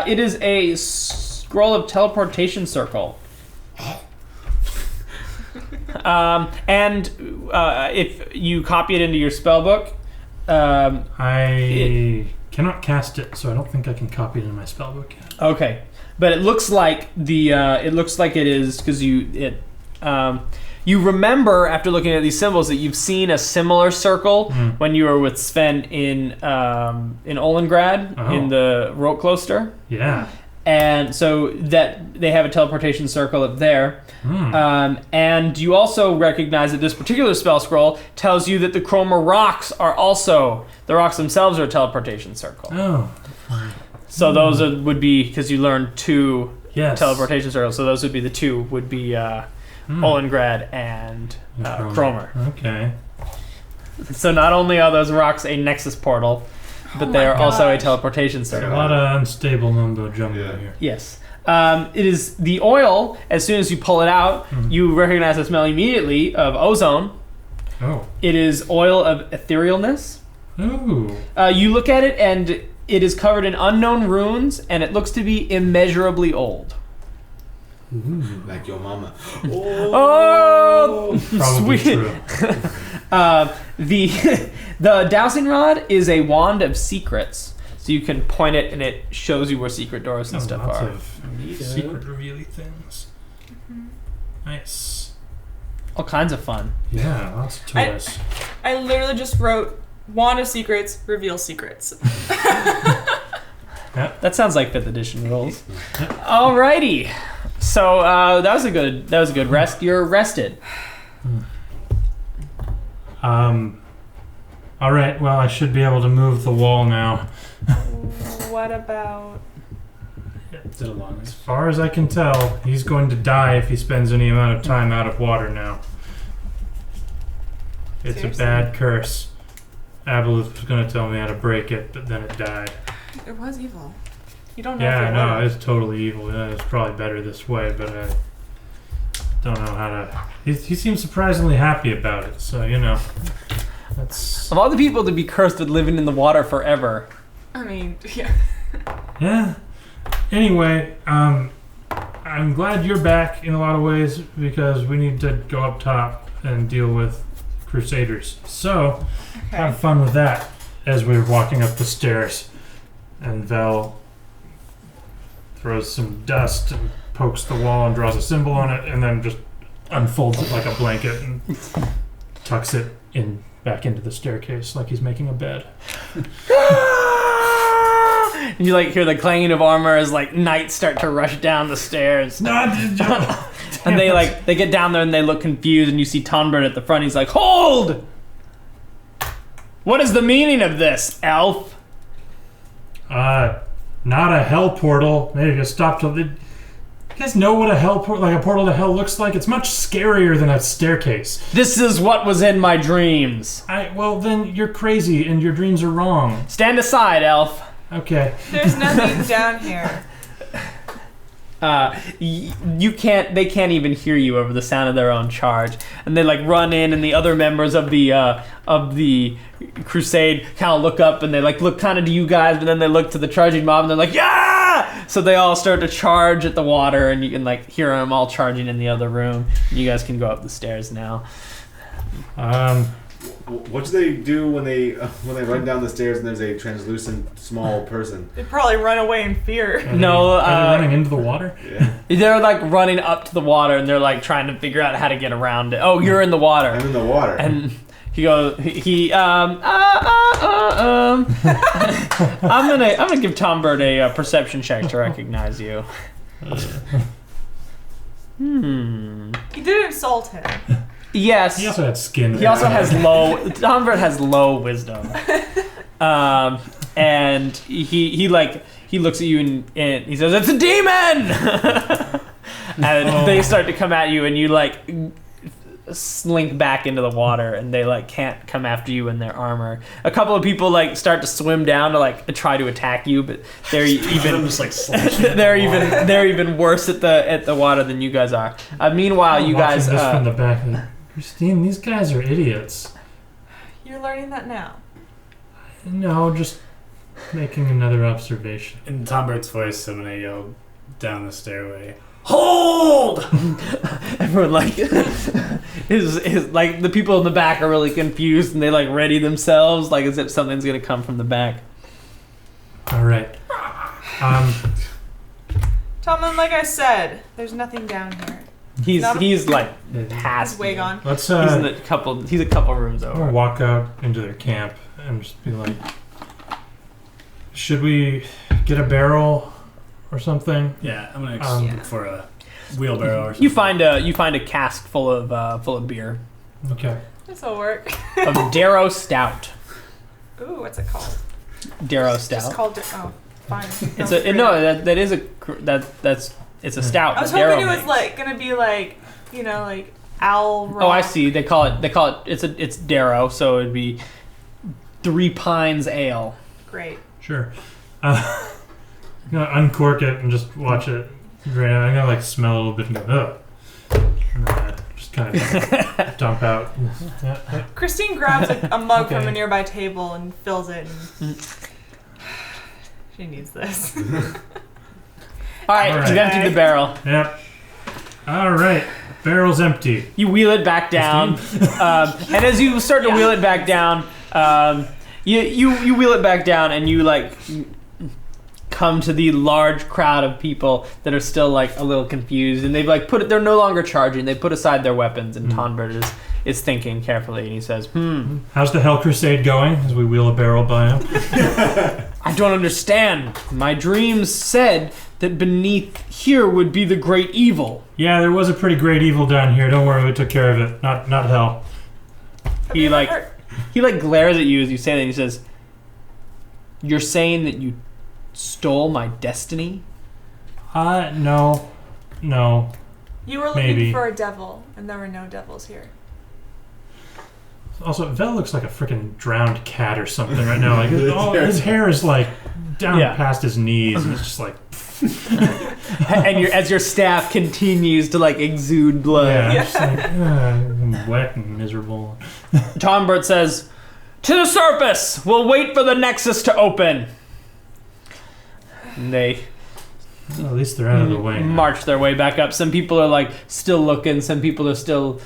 It is a scroll of teleportation circle. And if you copy it into your spell book, I cannot cast it, so I don't think I can copy it in my spell book yet. Okay, but it looks like it is because you remember after looking at these symbols that you've seen a similar circle when you were with Sven in Olengrad in the Rote Cloister. Yeah. And so that they have a teleportation circle up there. And you also recognize that this particular spell scroll tells you that the Chroma rocks are also, the rocks themselves are a teleportation circle. Oh. So those would be, because you learned 2 yes. teleportation circles, so those would be the 2 would be Olengrad, and Cromer. Okay. So not only are those rocks a nexus portal, but they are also a teleportation A circle. lot of unstable mumbo jumbo Yeah. here. Yes. It is the oil. As soon as you pull it out, you recognize the smell immediately of ozone. Oh. It is oil of etherealness. Ooh. You look at it, and it is covered in unknown runes, and it looks to be immeasurably old. Like your mama. Oh, Probably sweet. true. The dowsing rod is a wand of secrets, so you can point it, and it shows you where secret doors and stuff Lots are. of secret revealy things. Nice. All kinds of fun. Yeah, lots of toys. I literally just wrote Wand of Secrets, reveal secrets. That sounds like 5th edition rules. Alrighty. So that was a good rest. You're rested. All right. Well, I should be able to move the wall now. What about... As far as I can tell, he's going to die if he spends any amount of time out of water now. It's Seriously? a bad curse. Aboleth was going to tell me how to break it, but then it died. It was evil. You don't know Yeah, if I it know. was. It's totally evil. Yeah, it's probably better this way, but I don't know how to... He seems surprisingly happy about it, so, you know. That's... Of all the people to be cursed with living in the water forever. I mean, yeah. Yeah. Anyway, I'm glad you're back in a lot of ways because we need to go up top and deal with Crusaders. So, have fun with that as we're walking up the stairs. And Vel throws some dust and pokes the wall and draws a symbol on it and then just unfolds it like a blanket and tucks it in back into the staircase like he's making a bed. You like hear the clanging of armor as like knights start to rush down the stairs. And they get down there and they look confused, and you see Tonbert at the front. He's like, "Hold! What is the meaning of this, elf?" Not a hell portal. Maybe just stop to... You guys know what a hell a portal to hell looks like? It's much scarier than a staircase. This is what was in my dreams. Well, then you're crazy and your dreams are wrong. Stand aside, elf. Okay. There's nothing down here. You can't. They can't even hear you over the sound of their own charge, and they like run in, and the other members of the crusade kind of look up, and they like look kind of to you guys, but then they look to the charging mob, and they're like, "Yeah!" So they all start to charge at the water, and you can like hear them all charging in the other room. You guys can go up the stairs now. What do they do when they run down the stairs and there's a translucent small person? They probably run away in fear. No, Are they running into the water? Yeah. They're like running up to the water, and they're like trying to figure out how to get around it. Oh, you're in the water. I'm in the water. And I'm gonna give Tonbert a perception check to recognize you. He did insult him. Yes. He also had skin. He also has Tonbert has low wisdom. And he looks at you and he says, "It's a demon!" And they start to come at you, and you like slink back into the water, and they like can't come after you in their armor. A couple of people like start to swim down to like try to attack you, but they're even just like they're even worse at the water than you guys are. Meanwhile, you guys this from the back. Christine, these guys are idiots. You're learning that now. No, just making another observation. In Tombert's voice, I'm gonna yell down the stairway. Hold! Everyone like is like the people in the back are really confused, and they like ready themselves like as if something's gonna come from the back. All right. Tomlin, like I said, there's nothing down here. He's like past. His wig on. Let's He's a couple rooms I'm over. gonna walk out into their camp and just be like, should we get a barrel or something? Yeah, I'm gonna look for a wheelbarrow or something. You find a cask full of beer. Okay. This'll work. Of Darrow Stout. Ooh, what's it called? Darrow Just Stout. called it. Oh, fine. It's a stout. I was But hoping Darrow it was makes like gonna be like like owl rock. Oh, I see. They call it. It's Darrow, so it'd be 3 Pines Ale. Great. Sure. I'm gonna uncork it and just watch it drain out. I'm gonna smell a little bit and go, ugh. And then just kind of dump out. Christine grabs a mug Okay. from a nearby table and fills it. She needs this. All right, All you've right. emptied the barrel. Yep. All right. Barrel's empty. You wheel it back down, and as you start to wheel it back down, you wheel it back down, and you come to the large crowd of people that are still a little confused, and they've they're no longer charging. They put aside their weapons, and Tonbert is thinking carefully, and he says, How's the Hell Crusade going as we wheel a barrel by him? I don't understand. My dreams said that beneath here would be the great evil. Yeah, there was a pretty great evil down here. Don't worry, we took care of it. Not hell. He glares at you as you say that, and he says, "You're saying that you stole my destiny?" No. You were looking Maybe. for a devil, and there were no devils here. Also, Vel looks like a freaking drowned cat or something right now. His hair is down past his knees, and it's just And as your staff continues to exude blood. just I'm wet and miserable. Tombert says, "To the surface! We'll wait for the Nexus to open." And they Well, at least they're out of the way now. march their way back up. Some people are still looking. Some people are still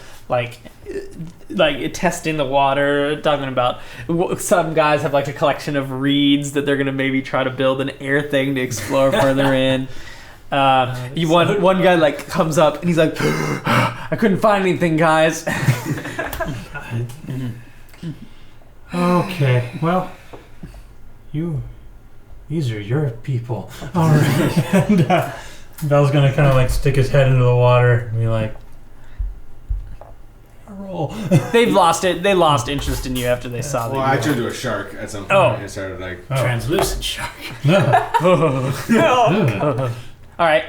testing the water, talking about some guys have a collection of reeds that they're gonna maybe try to build an air thing to explore further in. One guy comes up and he's like, "I couldn't find anything, guys." Okay, well, these are your people. All right. And Vel's gonna kind of stick his head into the water and be like, roll. They've lost it. They lost interest in you after they saw that. Well, I turned into a shark at some point. Oh. And started Translucent shark. All right,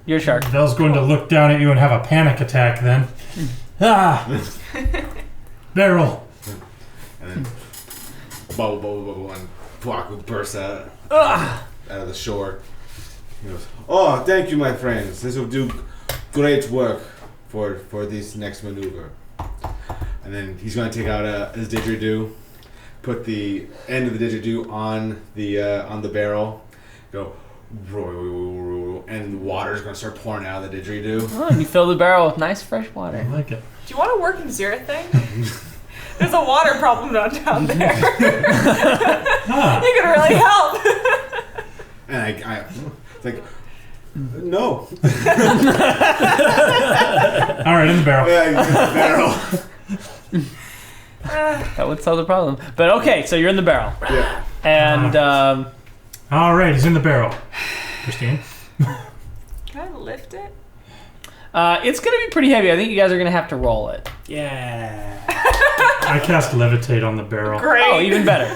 you're a shark. Vel's going to look down at you and have a panic attack then. Barrel. and then bubble, and Puaku bursts out of the shore. He goes, "Oh, thank you, my friends. This will do great work for this next maneuver." And then he's going to take out his didgeridoo, put the end of the didgeridoo on the barrel, go, and water's going to start pouring out of the didgeridoo. Oh, and you fill the barrel with nice fresh water. I like it. Do you want to work in Xerath thing? There's a water problem down there. You could really help. And I it's like, no. All right, in the barrel. Yeah, the barrel. That would solve the problem. But okay, so you're in the barrel. Yeah. And All right, he's in the barrel. Christine? Can I lift it? it's going to be pretty heavy. I think you guys are going to have to roll it. Yeah. I cast levitate on the barrel. Great. Oh, even better.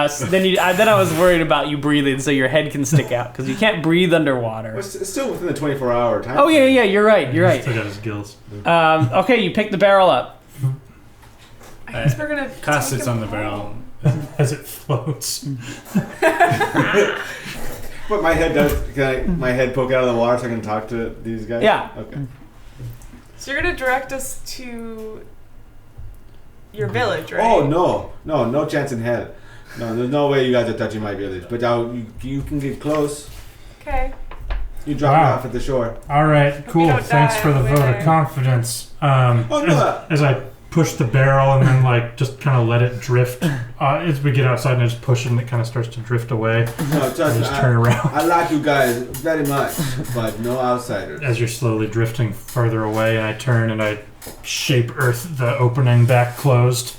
So then I was worried about you breathing, so your head can stick out because you can't breathe underwater. It's still within the 24-hour time. Oh yeah, you're right. You're right. Still got his gills. Okay, you pick the barrel up. I guess we're gonna Cost take sits him on the home. barrel. As it floats. But my head does. Can my head poke out of the water so I can talk to these guys? Yeah. Okay. So you're gonna direct us to your village, right? Oh no chance in hell. No, there's no way you guys are touching my village. But you can get close. Okay. You drop me Wow. off at the shore. All right, cool. don't Thanks die for the on the way vote there. of confidence. Oh, no. As I push the barrel and then just kind of let it drift. As we get outside and I just push it and it kind of starts to drift away. No, I trust me. just turn around I like you guys very much, but no outsiders. as you're slowly drifting further away. And I turn and I shape earth the opening back closed.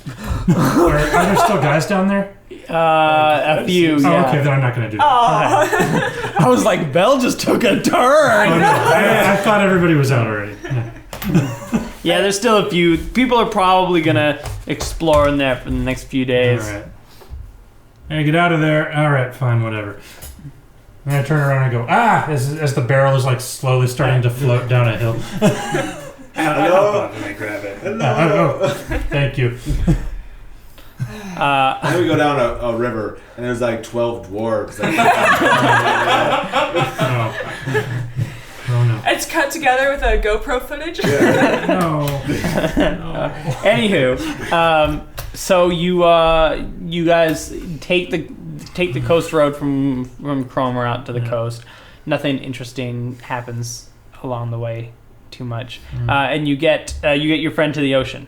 are there still guys down there? A few. Oh, Yeah. okay, then I'm not going to do that. Oh. I was like, Belle just took a turn. Oh, no. I thought everybody was out already. Yeah. Yeah, there's still a few. People are probably gonna explore in there for the next few days. All right. Hey, get out of there. All right, fine, whatever. And I turn around and I go, as the barrel is slowly starting to float down a hill. Hello? Let me grab it. Hello. Thank you. And then we go down a river, and there's like 12 dwarves. Oh no. It's cut together with a GoPro footage. No. Anywho, so you guys take the coast road from Cromer out to the coast. Nothing interesting happens along the way, too much, and you get your friend to the ocean.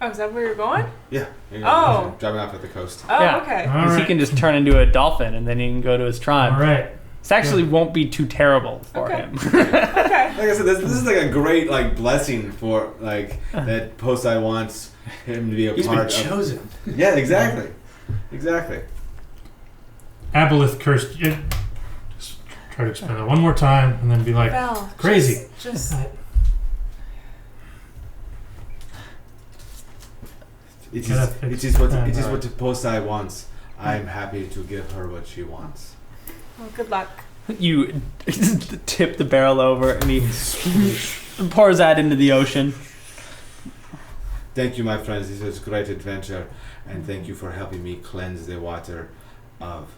Oh, is that where you're going? Yeah. Oh. Driving off at the coast. Oh, Yeah. okay. All Because he right. can just turn into a dolphin, and then he can go to his tribe. All right. This actually won't be too terrible for Okay. him. Okay. Like I said, this is like a great blessing for that Posei wants him to be a He's part been of. chosen. Yeah, exactly. Exactly. Aboleth cursed. Just try to explain that one more time, and then be like, Well, crazy. Just It Yeah, is what alright. Posei wants. I'm happy to give her what she wants. well, good luck. You tip the barrel over, and he pours that into the ocean. Thank you, my friends. This was a great adventure, and thank you for helping me cleanse the water of.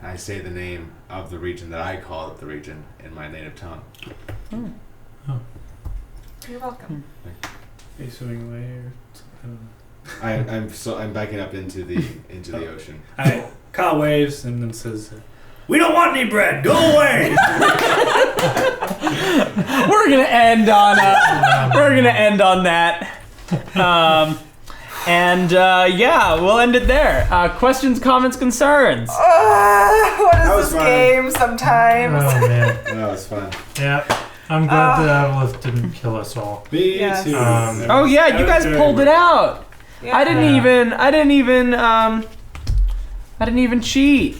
I say the name of the region that I call it the region in my native tongue. You're welcome. Are you swimming away or I'm backing up into the ocean. Kyle waves and then says, "We don't want any bread. Go away." We're gonna end on that. We'll end it there. Questions, comments, concerns. What That is was this fun. game sometimes? Oh man. That was fun. Yeah. I'm glad that Aboleth didn't kill us all. Me Yes. too. Oh yeah, you guys pulled it out. Yeah. I didn't even cheat.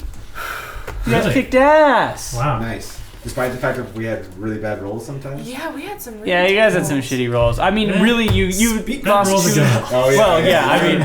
You guys Really? kicked ass. Wow. Nice. Despite the fact that we had really bad rolls sometimes. Yeah, we had some really Yeah, you guys had good some rolls. shitty rolls. I mean, Yeah. really, you Bad rolls lost two. again. Oh yeah. Well, yeah, I mean,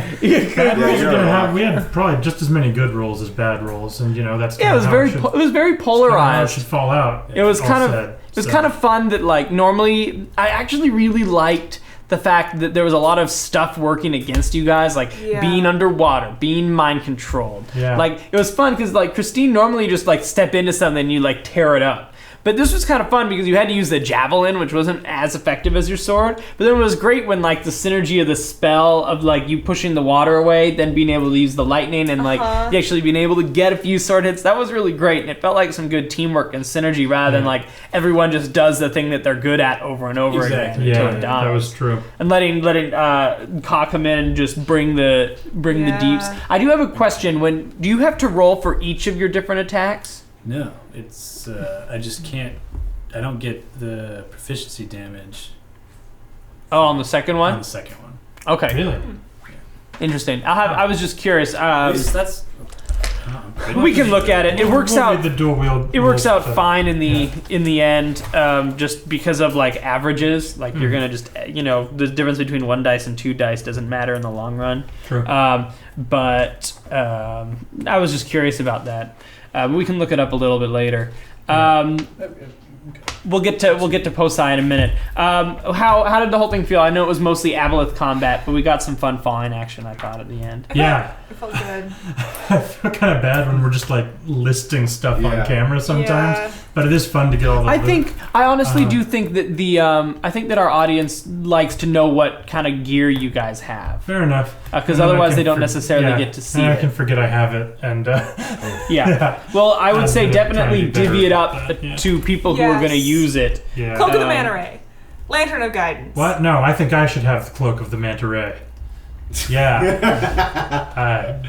Bad rolls you're are gonna right. have. We had probably just as many good rolls as bad rolls, and that's. yeah, it was how very should- it was very how it polarized. should fall out. It was all kind of said. it was kind of fun that like normally I actually really liked the fact that there was a lot of stuff working against you guys, like Yeah. being underwater, being mind controlled. Yeah. Like it was fun because like Christine normally just like step into something and you like tear it up. But this was kind of fun because you had to use the javelin, which wasn't as effective as your sword. But then it was great when like the synergy of the spell of like you pushing the water away, then being able to use the lightning and like you actually being able to get a few sword hits. That was really great, and it felt like some good teamwork and synergy rather than like everyone just does the thing that they're good at over and over again until Yeah, it dies. that was true. And letting Ka come in and just bring the deeps. I do have a question. Do you have to roll for each of your different attacks? No, it's I just can't. I don't get the proficiency damage Oh, on the second on one. the second one. Okay, Really? interesting. I was just curious. That's. We can look at it. It works We'll out. read the dual wield. It works out stuff. fine in the end, just because of like averages. Like you're gonna just the difference between 1 dice and 2 dice doesn't matter in the long run. True. But I was just curious about that. We can look it up a little bit later. We'll get to Posei in a minute. How did the whole thing feel? I know it was mostly Aboleth combat, but we got some fun falling action, I thought, at the end. Yeah. It felt good. I feel kind of bad when we're just like listing stuff Yeah. on camera sometimes, Yeah. but it is fun to get all the. I honestly do think that I think that our audience likes to know what kind of gear you guys have, Fair enough. because And then I otherwise can they don't necessarily get to see and I it. can forget I have it, and Yeah. Well, I would I'm say gonna definitely try to be better divvy it about up that, yeah. to people who are going to Yes. use it. yeah. Cloak of the Manta Ray. Lantern of Guidance. What? No, I think I should have the cloak of the manta ray. Yeah.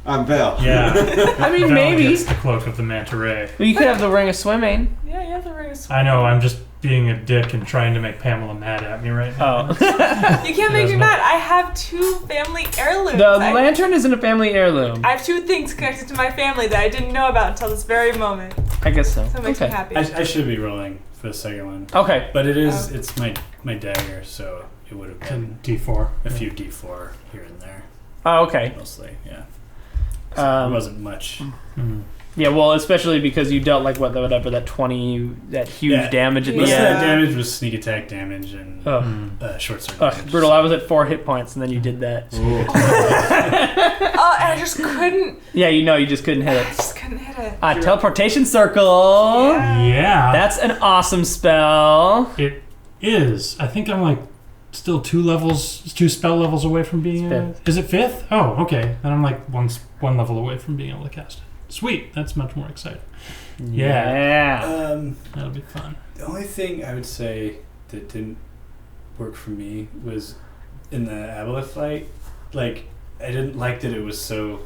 I'm Bell. Yeah. I mean, Val maybe. gets the cloak of the manta ray. Well, you could have the Ring of Swimming. Yeah, you have the ring of I know. I'm just being a dick and trying to make Pamela mad at me right now. Oh. You can't make me There's no- mad. I have 2 family heirlooms. The I lantern isn't a family heirloom. have 2 things connected to my family that I didn't know about until this very moment. I guess so. So it makes Okay. me happy. I should be rolling for the second one, Okay. but it's my dagger, so it would have been D4. a few D4 here and there, Oh, okay. mostly. Yeah. So it wasn't much. Mm. Yeah, well, especially because you dealt like whatever that 20 that huge damage at the Most of end. that damage was sneak attack damage and short circuit damage. Brutal. I was at 4 hit points, and then you did that. And I just couldn't. Yeah, you just couldn't hit I it. just couldn't hit it. Teleportation circle. Yeah. That's an awesome spell. It is. I think I'm like still 2 spell levels away from being. Is it 5th? Oh, okay. Then I'm like one level away from being able to cast it. Sweet. That's much more exciting. Yeah. That'll be fun. The only thing I would say that didn't work for me was in the Aboleth fight. Like, I didn't like that it was so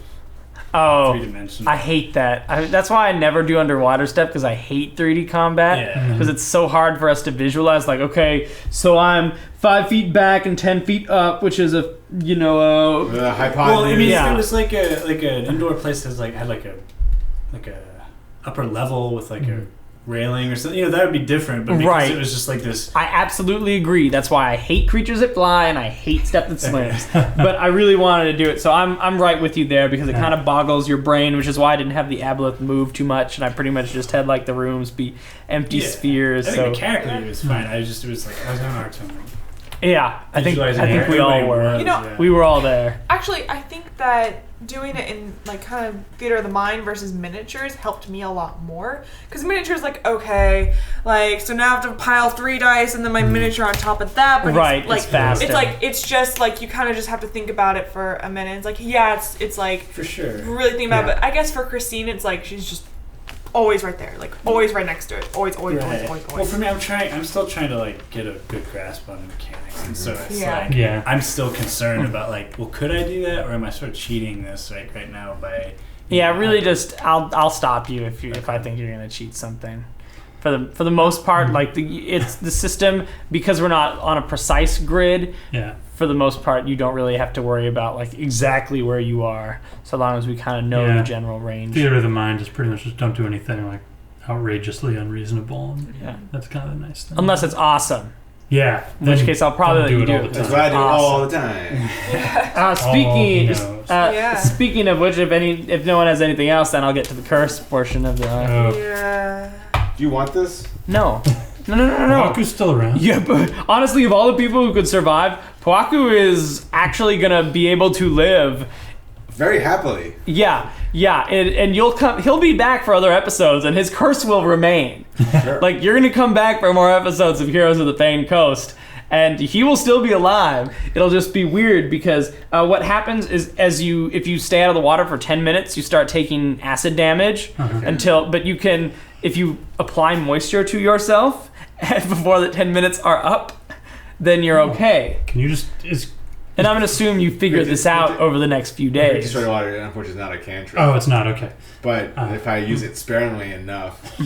3-dimensional. I hate that. That's why I never do underwater stuff, because I hate 3D combat. Yeah. Because it's so hard for us to visualize. Like, okay, so I'm 5 feet back and 10 feet up, which is a hypotenuse. Well, I mean, Yeah. it was like an indoor place that had like a upper level with like a railing or something. That would be different. But because it was just like this. I absolutely agree. That's why I hate creatures that fly and I hate stuff that swims. But I really wanted to do it, so I'm right with you there, because it kind of boggles your brain, which is why I didn't have the Aboleth move too much, and I pretty much just had like the rooms be empty spheres. I think mechanically it was fine. It was like I was having a hard time. Yeah, I think we all were. You know, we were all there. Actually, I think that doing it in like kind of theater of the mind versus miniatures helped me a lot more, because miniatures like, okay, like, so now I have to pile 3 dice and then my miniature on top of that, but it's faster. It's like, it's just like you kind of just have to think about it for a minute. It's like, yeah, it's like for sure really think about it. But I guess for Christine, it's like she's just always right there, like always right next to it, always. Well, for me, I'm still trying to like get a good grasp on the mechanics, and so it's like I'm still concerned about like, well, could I do that, or am I sort of cheating this right now by? Really, just I'll stop you if I think you're gonna cheat something. For the most part, like it's the system, because we're not on a precise grid. Yeah. For the most part, you don't really have to worry about like exactly where you are, so long as we kind of know the general range. Theater of the mind is pretty much just don't do anything like outrageously unreasonable. And that's kind of the nice thing. Unless it's awesome. Yeah. In which case, I'll probably let you do it. That's what I do all the time. Speaking of which, if no one has anything else, then I'll get to the curse portion of the. Do you want this? No. No. Poaku's still around. Yeah, but honestly, of all the people who could survive, Poaku is actually gonna be able to live very happily. Yeah, and he'll be back for other episodes, and his curse will remain. Sure. Like, you're gonna come back for more episodes of Heroes of the Fanged Coast, and he will still be alive. It'll just be weird, because what happens is if you stay out of the water for 10 minutes, you start taking acid damage but you can, if you apply moisture to yourself before the 10 minutes are up, then you're okay. Can you just... And I'm going to assume you figured this out over the next few days. Destroy the water, unfortunately, is not a cantrip. Oh, it's not, okay. But if I use it sparingly enough...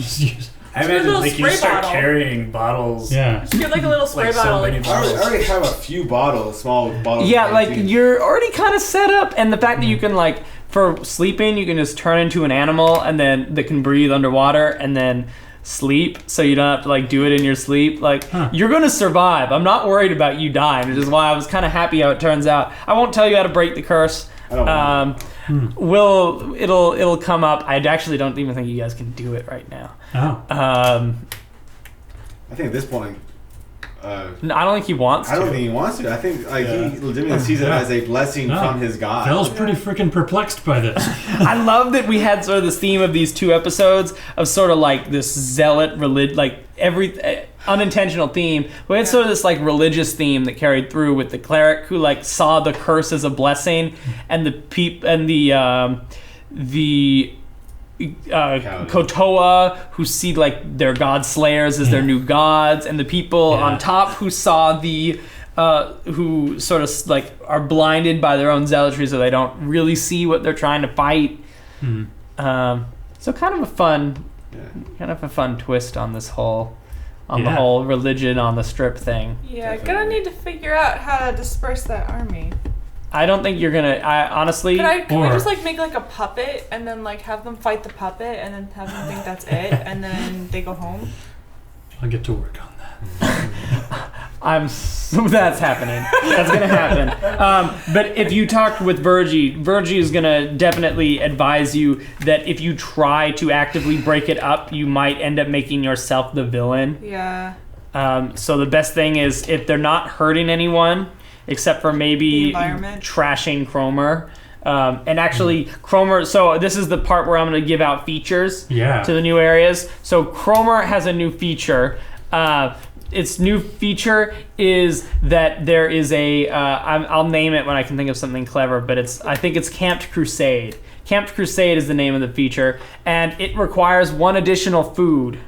I imagine like you start carrying bottles. Yeah. Just get like a little spray bottle. I already have a few bottles, small bottles. Yeah, like you're already kind of set up, and the fact that you can like, for sleeping, you can just turn into an animal and then that can breathe underwater and then sleep, so you don't have to like do it in your sleep. Like you're gonna survive. I'm not worried about you dying, which is why I was kind of happy how it turns out. I won't tell you how to break the curse. I don't know. It'll come up. I actually don't even think you guys can do it right now. I think at this point, no, I don't think he wants to. I don't think he wants to. I think he legitimately sees it as a blessing from his god. Phil's pretty freaking perplexed by this. I love that we had sort of this theme of these 2 episodes of sort of like this zealot like every unintentional theme. We had sort of this like religious theme that carried through with the cleric who like saw the curse as a blessing, and the Kotoa who see like their god slayers as their new gods, and the people on top who saw the who sort of like are blinded by their own zealotry, so they don't really see what they're trying to fight. So kind of a fun twist on this whole the whole religion on the strip thing. Yeah, gonna need to figure out how to disperse that army. I don't think you're gonna. I honestly. Can we just like make like a puppet and then like have them fight the puppet and then have them think that's it and then they go home? I'll get to work on that. That's happening. That's gonna happen. But if you talked with Virgie is gonna definitely advise you that if you try to actively break it up, you might end up making yourself the villain. Yeah. So the best thing is if they're not hurting anyone, except for maybe The environment. trashing Cromer. And actually, Cromer, so this is the part where I'm going to give out features Yeah. to the new areas. So Cromer has a new feature. Its new feature is that there is I'll name it when I can think of something clever, but I think it's Camped Crusade. Camped Crusade is the name of the feature, and it requires 1 additional food.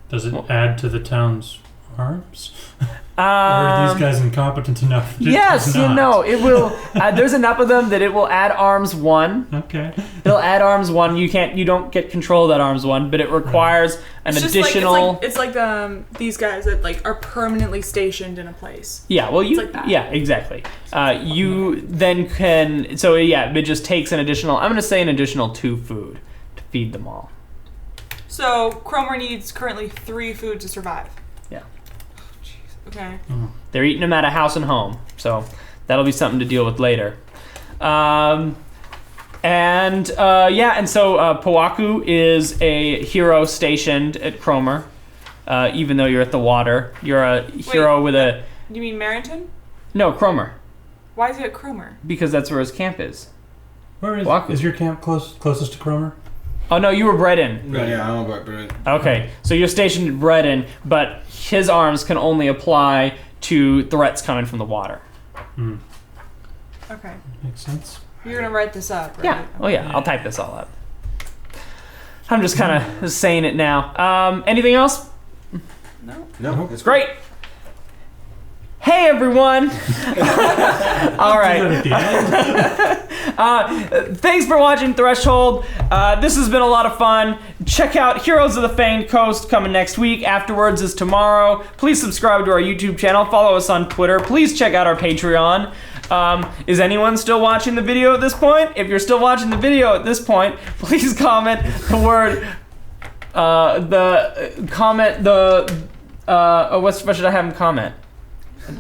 Does it add to the town's arms? Or are these guys incompetent enough? Yes, it will. There's enough of them that it will add arms 1. Okay. It'll add arms 1. You don't get control of that arms 1, but it requires an It's just additional. it's like these guys that like are permanently stationed in a place. Yeah, well, It's like that. Yeah, exactly. You then can. So yeah, it just takes an additional. I'm gonna say an additional 2 food to feed them all. So Cromer needs currently 3 food to survive. Yeah. Okay. They're eating them at a house and home, so that'll be something to deal with later. And so Powaku is a hero stationed at Cromer, even though you're at the water. You're a hero with a... You mean Merrington? No, Cromer, Why is he at Cromer? because that's where his camp is. Where Waku. is your camp closest to Cromer? Oh, no, you were bred in. Yeah, I don't know about bread. Okay, so you're stationed at Bredin, but his arms can only apply to threats coming from the water. Okay. Makes sense. You're gonna write this up, right? Yeah. Oh, yeah. I'll type this all up. I'm just kind of saying it now. Anything else? No, it's Great. Hey, everyone. All right. At the end. Thanks for watching Threshold. This has been a lot of fun. Check out Heroes of the Fanged Coast coming next week. Afterwards is tomorrow. Please subscribe to our YouTube channel. Follow us on Twitter. Please check out our Patreon. Is anyone still watching the video at this point? If you're still watching the video at this point, please comment the word. What should I have him comment?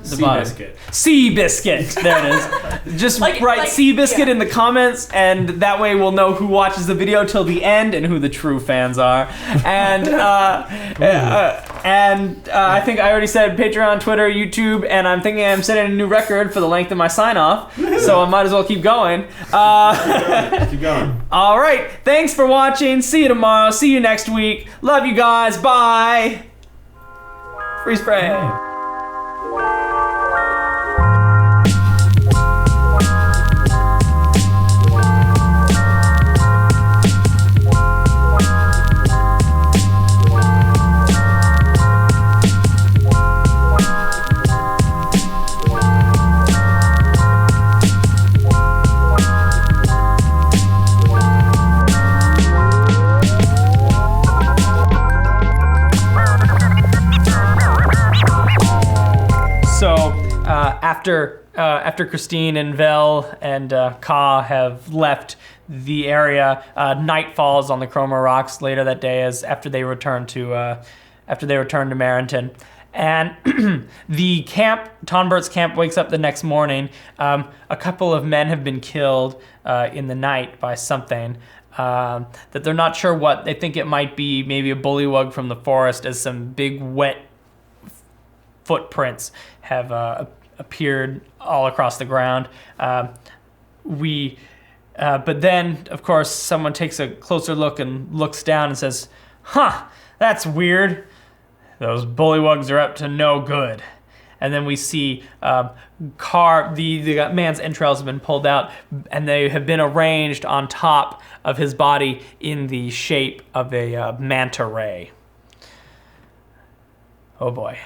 Seabiscuit. Seabiscuit. There it is. Just write Seabiscuit in the comments, and that way we'll know who watches the video till the end and who the true fans are. And I think I already said Patreon, Twitter, YouTube, and I'm thinking I'm setting a new record for the length of my sign-off, so I might as well keep going. Keep going. All right. Thanks for watching. See you tomorrow. See you next week. Love you guys. Bye. Freeze spray. After Christine and Vel and Ka have left the area, night falls on the Cromer Rocks later that day after they return to Merrington. And the camp, Tonbert's camp, wakes up the next morning. A couple of men have been killed in the night by something that they're not sure what. They think it might be maybe a bullywug from the forest, as some big wet footprints have appeared all across the ground. But then, of course, someone takes a closer look and looks down and says, "Huh, that's weird. Those bullywugs are up to no good." And then we see the man's entrails have been pulled out, and they have been arranged on top of his body in the shape of a manta ray. Oh boy.